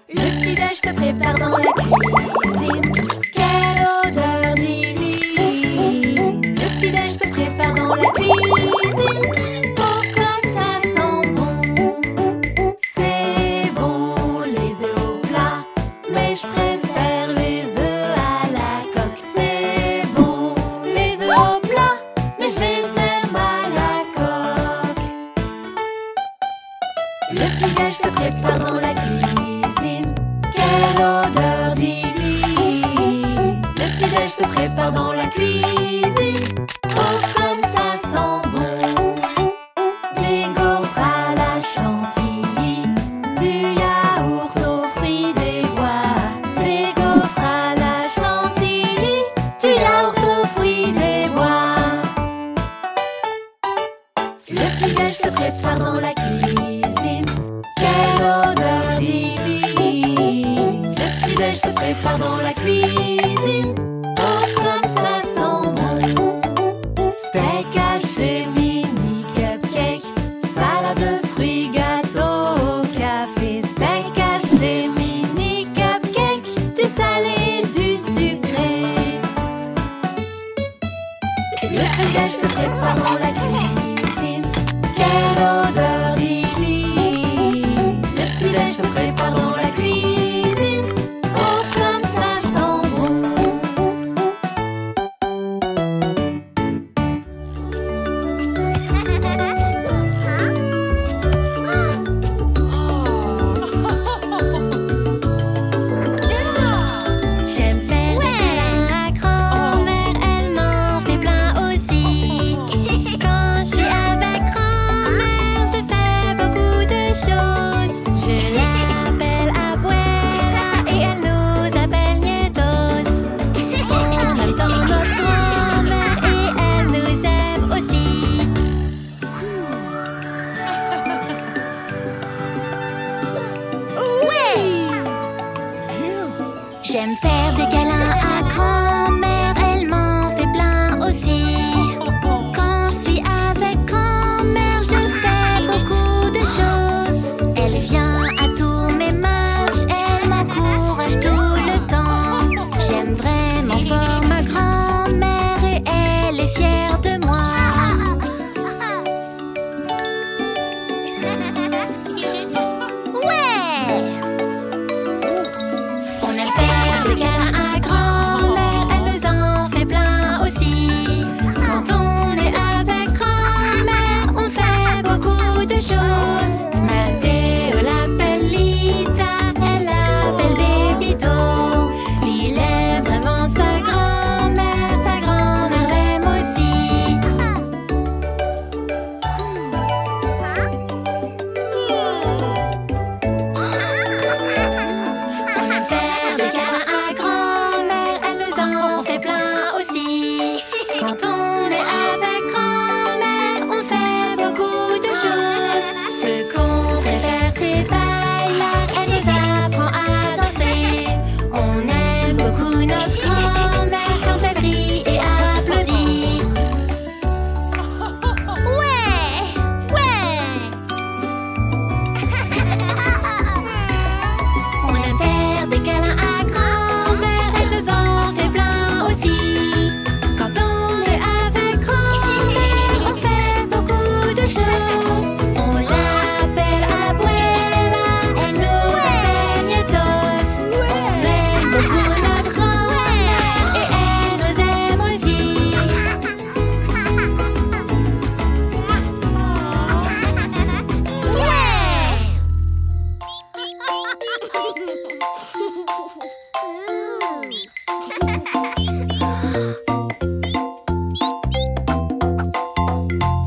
Le petit-déj se prépare dans la cuisine. Quelle odeur divine. Le petit-déj se prépare dans la cuisine. Oh, comme ça sent bon. C'est bon les œufs au plat, mais je préfère les œufs à la coque. C'est bon les œufs au plat, mais je les aime à la coque. Le petit-déj se prépare dans la cuisine. Quelle odeur divine. Le petit-déj se prépare dans la cuisine. Oh, comme ça sent bon. Des gaufres à la chantilly, du yaourt aux fruits des bois. Des gaufres à la chantilly, du yaourt aux fruits des bois. Le petit-déj se prépare dans la cuisine. Quelle odeur divine. Le petit-déj se prépare dans la cuisine. Oh, comme ça sent bon. Steak haché, mini cupcake, salade de fruits, gâteau au café. Steak haché, mini cupcake, du salé, du sucré. Le petit-déj se prépare dans la cuisine. Quelle odeur divine. Le petit-déj se prépare dans la cuisine. Oh, comme ça sent bon. J'aime faire des câlins à grand-mère, elle m'en fait plein aussi. Quand je suis avec grand-mère, je fais beaucoup de choses. Elle vient à tous mes matchs, elle m'encourage tout le temps. J'aime vraiment fort ma grand-mère et elle est fière de moi. Ouais! On aime faire des câlins à grand-mère, elle nous en fait plein aussi. Quand on est avec grand-mère, on fait beaucoup de choses. Mathéo l'appelle Lita, elle l'appelle Bébito. Lil aime vraiment sa grand-mère l'aime aussi. On aime faire des câlins à grand-mère, elle nous en fait plein aussi. Quand on est avec grand-mère, on fait beaucoup de choses. Ce qu'on préfère, c'est Baila, elle nous apprend à danser. On aime beaucoup notre grand-mère quand elle rit et applaudit. Ouais, ouais. On aime faire des câlins à grand-mère, elle nous en fait plein aussi. Quand on est avec grand-mère, on fait beaucoup de choses. On l'appelle Abuela, elle nous appelle Nietos. On aime beaucoup notre grand-mère et elle nous aime aussi.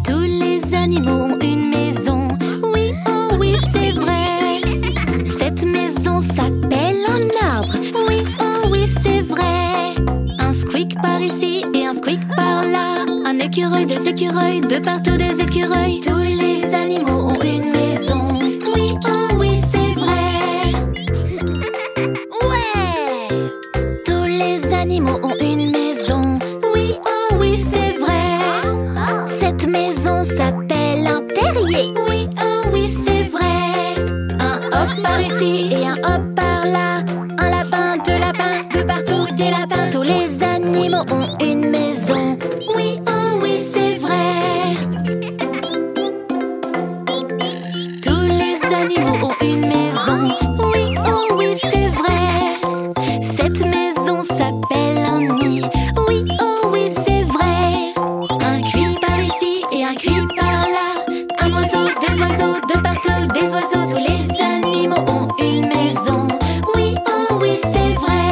Tous les animaux ont une maison. Oui, oh oui, c'est vrai. Cette maison s'appelle un arbre. Oui, oh oui, c'est vrai. Un squeak par ici et un squeak par là. Un écureuil, des écureuils, de partout des écureuils. Tous les animaux ont une maison. Oui, oh oui, c'est vrai. Ouais! Tous les animaux ont une maison. Oui, oh oui, c'est vrai. Cette maison s'appelle un terrier. Oui, oh oui, c'est vrai. Un hop par ici et un hop par là. Un lapin, deux lapins, de partout des lapins. Tous les animaux ont une maison. Oui, oh oui, c'est vrai. Tous les animaux ont une maison. Oui, oh oui, c'est vrai. Cette maison s'appelle un nid. Oui, oh oui, c'est vrai. Un cuit par ici et un cuit par là. Un oiseau, deux oiseaux, de partout des oiseaux. Tous les animaux ont une maison. Oui, oh oui, c'est vrai.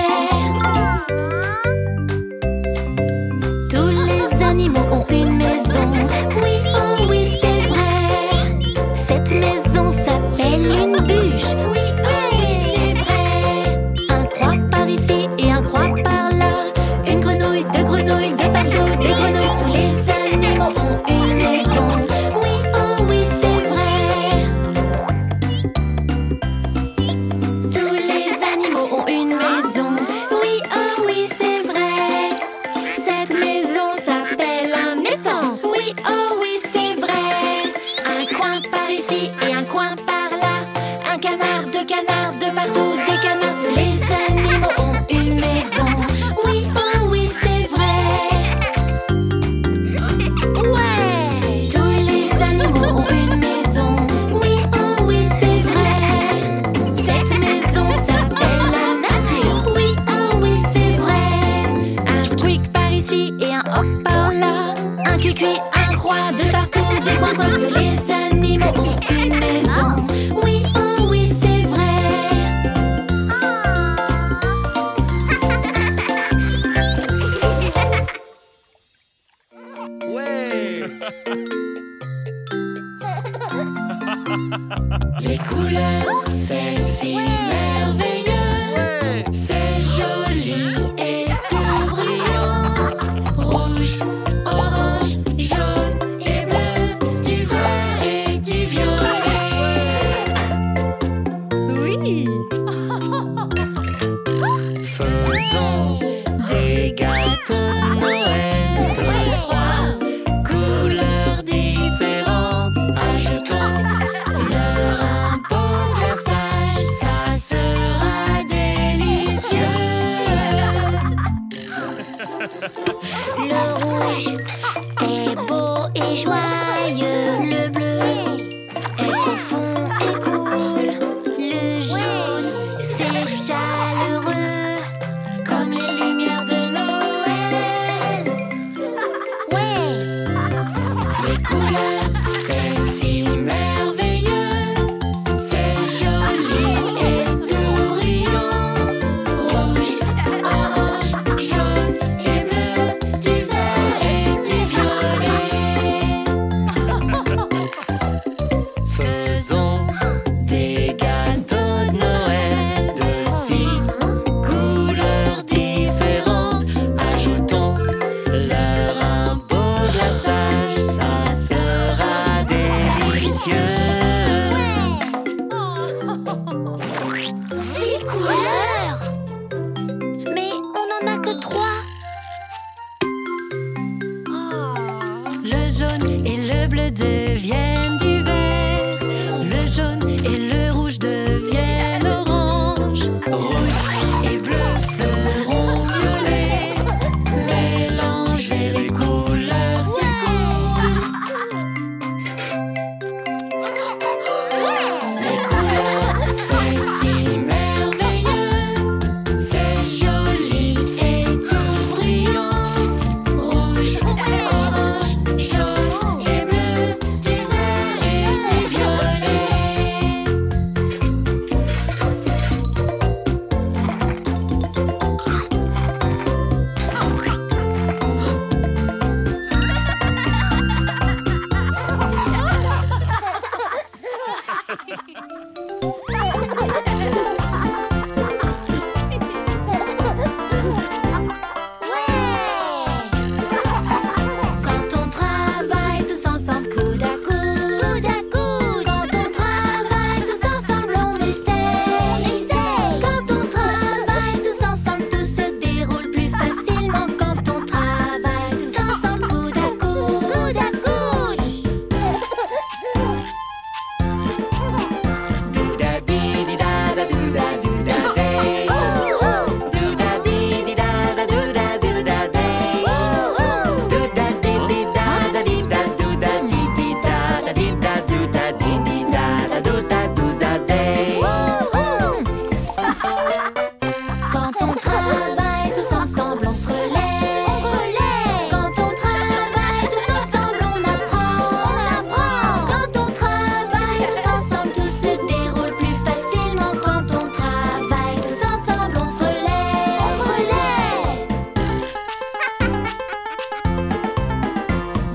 Tous les animaux ont une maison. Oui, oh oui, c'est vrai. Cette maison s'appelle une bûche. Oui, oh oui, c'est vrai. Un croix par ici et un croix par là. Une grenouille, de partout des grenouilles. Tous les animaux ont une maison. Oui, oh oui, c'est vrai. Tous les animaux ont une maison. Oui, oh oui, c'est vrai. Cette maison s'appelle un étang. Oui, oh oui, c'est vrai. Un coin par ici et un coin par là. Un canard, de partout des canards. Tous les animaux ont une maison. Oui, oh oui, c'est vrai. Ouais! Tous les animaux ont une maison. Oui, oh oui, c'est vrai. Cette maison s'appelle la nature. Oui, oh oui, c'est vrai. Un squeak par ici et un hop par là. Un cuicui, un croix, de partout des coins. Tous les animaux ont une maison. Oui, oh oui, c'est vrai. Ouais! Les couleurs, c'est si merveilleux. C'est joli et tout brillant. Rouge, orange, jaune et bleu. Du vert et du violet. Oui! Feu Le rouge est beau et joyeux. Le bleu est profond et cool. Le jaune, c'est chaleureux, comme les lumières de Noël. Ouais. Les couleurs, c'est si merveilleux. C'est joli et tout brillant. Rouge, orange, jaune et bleu, du vert et du violet. Faisons des gâteaux de Noël de 6 couleurs différentes. Ajoutons-leur un beau glaçage, ça sera délicieux. 6 couleurs. Mais on n'en a que 3. Le jaune et le bleu deviennent du vert. Le jaune et le rouge deviennent orange. Rouge et bleu feront violet. Mélanger les couleurs, c'est cool. Les couleurs, c'est si merveilleux. C'est joli et tout brillant. Rouge, orange, jaune et bleu, du vert et du violet. Quand on travaille tous ensemble, coude à coude, quand on travaille tous ensemble, on essaie. Quand on travaille tous ensemble, tout se déroule plus facilement. Quand on travaille tous ensemble, coude à coude, Do-da-dee-dee-da-da, do-da-do-da-day. Do-da-dee-dee-da-da, do-da-do-da-day. Do-da-dee-dee-da-da-dee-da-do-da-dee-dee-da-da, do-da-do-da-day. Quand on travaille tous ensemble, on se relève. Quand on travaille tous ensemble, on apprend. Quand on travaille tous ensemble, tout se déroule plus facilement. Quand on travaille tous ensemble, on se relève.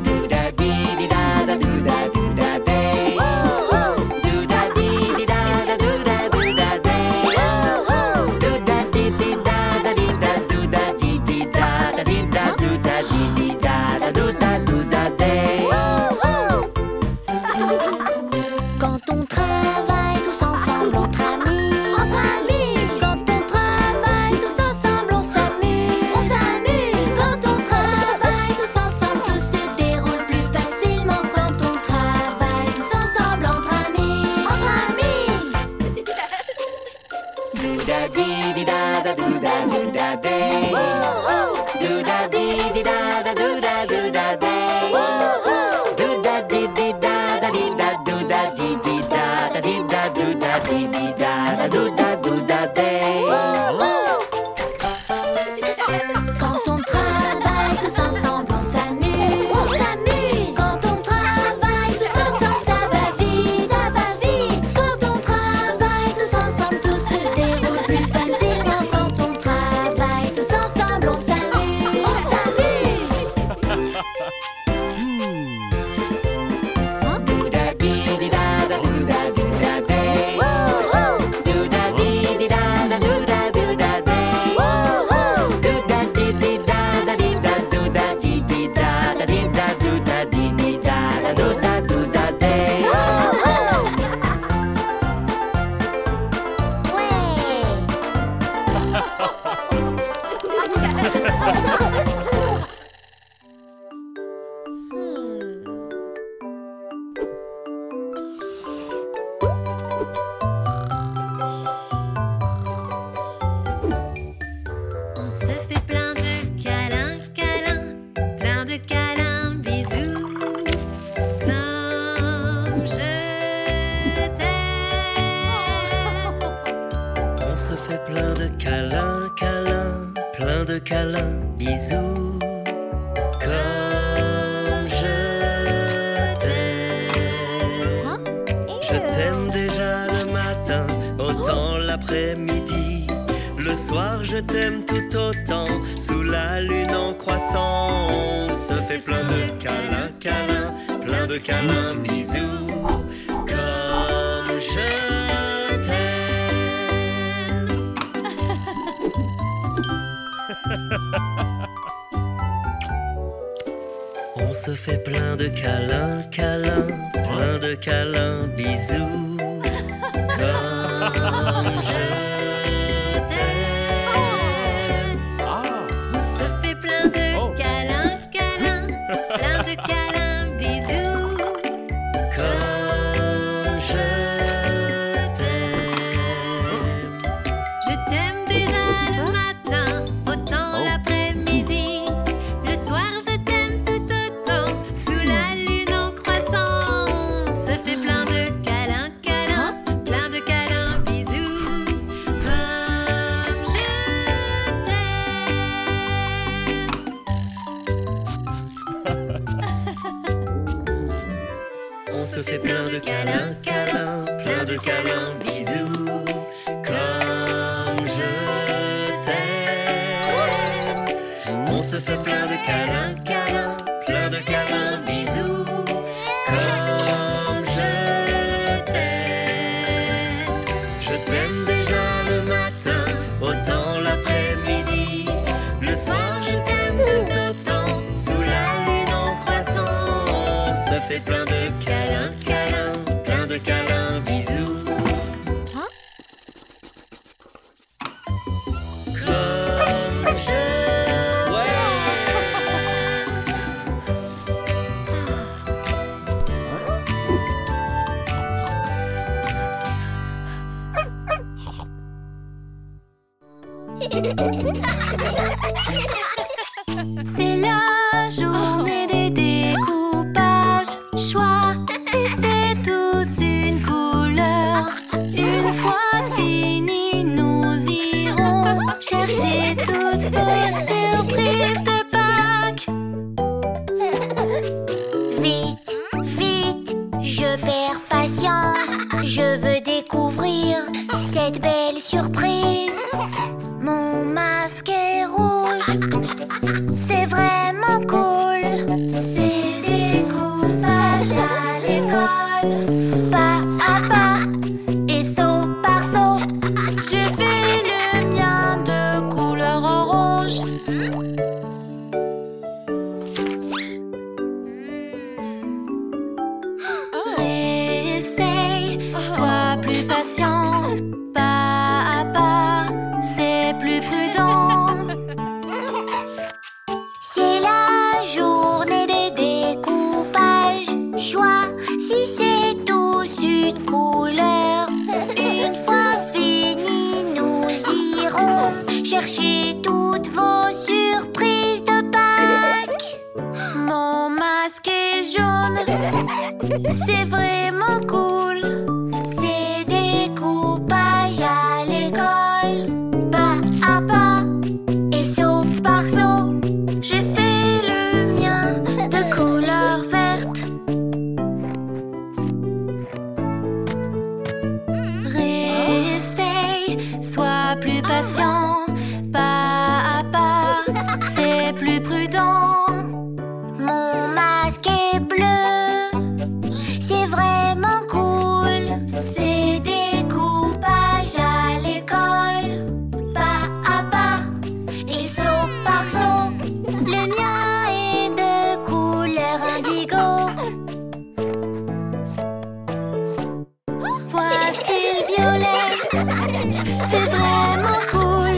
Do-da-dee-dee-da-da, do-da-do-da-day. Do-da-dee-dee-da-da, do-da-do-da-day. Do-da-dee-dee-da-da-dee-da, do-da-do-da-dee-da-da-do-da-do-da-day. Quand on travaille tous ensemble entre amis. Quand on travaille tous ensemble, on s'amuse. Quand on travaille tous ensemble, tout se déroule plus facilement. Quand on travaille tous ensemble entre amis. Do-da-dee-dee-da-da, do-da-do-da-day. Do-da-dee-dee-da-da, do-da-do-da-day. Do-da-dee-dee-da-da-dee-da, do-da-dee-dee-da-da-dee-da, do-da-dee-dee-da-da, do-da-do-da-day. Quand on travaille tous ensemble, on s'amuse. Quand on travaille tous ensemble, ça va vite. Quand on travaille tous ensemble, tout se déroule plus facilement. Quand on travaille tous ensemble, on s'amuse. Do-da-dee-dee-da-da, do-da-do-da-day. se fait plein de câlins, câlins, plein de câlins, bisous. Comme je t'aime. Je t'aime déjà le matin, autant l'après-midi. Le soir je t'aime tout autant, sous la lune en croissant. On se fait plein de câlins, câlins, plein de câlins, bisous. Comme je t'aime. On se fait plein de câlins, câlins, plein de câlins, bisous. Comme je t'aime. On se fait plein de câlins, câlins, plein de câlins, bisous. Comme je t'aime. Je t'aime déjà le matin, autant l'après-midi. Le soir je t'aime tout autant, sous la lune en croissant. On se fait plein de câlins, câlins, plein de câlins, bisous. Comme je On se fait plein de câlins, câlins, plein de câlins, bisous. Comme je t'aime. On se fait plein de câlins, câlins, plein de câlins, bisous. Comme je t'aime. Je t'aime déjà le matin, autant l'après-midi. Le soir je t'aime tout autant, sous la lune en croissant. On se fait plein de câlins, câlins, plein de câlins, bisous. Comme je C'est la journée des découpages. Choisissez tous une couleur. Une fois fini, nous irons chercher toutes vos surprises de Pâques. Vite, vite, je perds patience. Je veux découvrir cette belle surprise. Mon masque est rouge, c'est vraiment cool. C'est découpage à l'école, pas à pas et saut par saut. Je fais le mien de couleur orange. Réessaye, sois plus patient. Pas à pas, c'est plus prudent. C'est la journée des découpages. Choisissez tous une couleur. Une fois fini, nous irons chercher toutes vos surprises de Pâques. Mon masque est jaune, c'est vraiment cool. C'est découpage à l'école, pas à pas et saut par saut. J'ai fait le mien de couleur verte. Réessaye, sois plus patient. Pas à pas, c'est plus prudent. Mon masque est bleu, c'est vraiment cool. C'est découpage à l'école, pas à pas et saut par saut. Le mien est de couleur indigo. Voici le violet, c'est vraiment cool.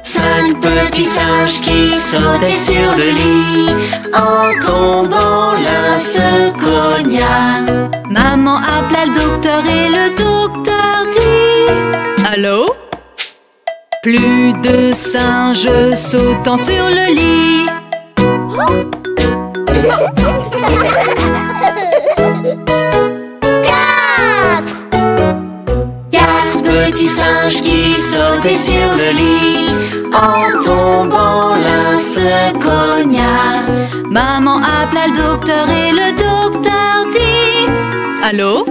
Cinq petits singes qui sautaient sur le lit. En tombant, l'un se cogna. Maman appela le docteur et le docteur dit: Allô? Plus de singes sautant sur le lit. Quatre petits singes qui sautaient sur le lit. En tombant, l'un se cogna. Maman appela le docteur et le docteur dit: Allô?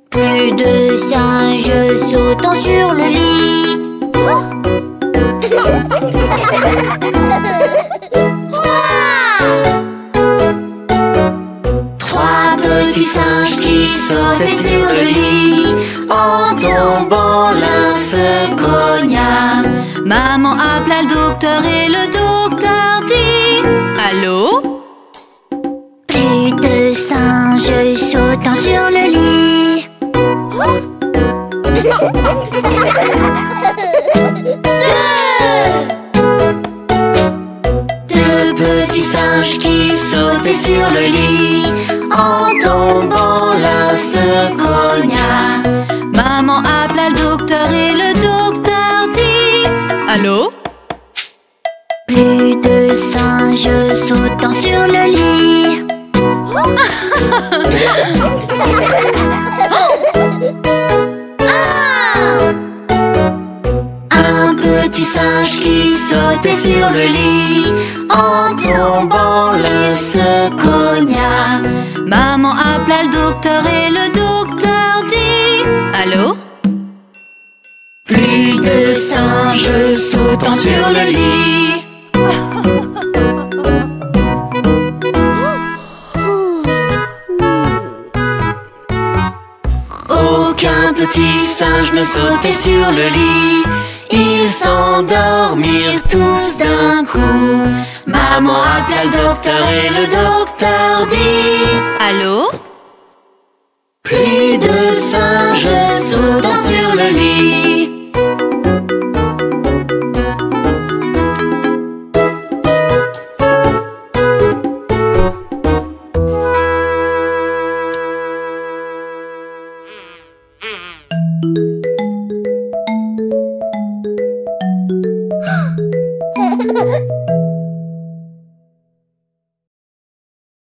Plus de singes sautant sur le lit. Trois petits singes qui sautaient sur le lit. En tombant, l'un se cogna. Maman appela le docteur et le docteur dit: Allô? Plus de singes sautant sur le lit. Deux petits singes qui sautaient sur le lit. En tombant, l'un se cogna. Maman appela le docteur et le docteur dit: Allô? Plus de singes sautant sur le lit. Un petit singe qui sautait sur le lit. En tombant, l'un se cogna. Maman appela le docteur et le docteur dit: Allô? Plus de singes sautant sur le lit. Aucun petit singe ne sautait sur le lit. Ils s'endormirent tous d'un coup. Maman appela le docteur et le docteur dit: Allô? Plus de singes sautant sur le lit.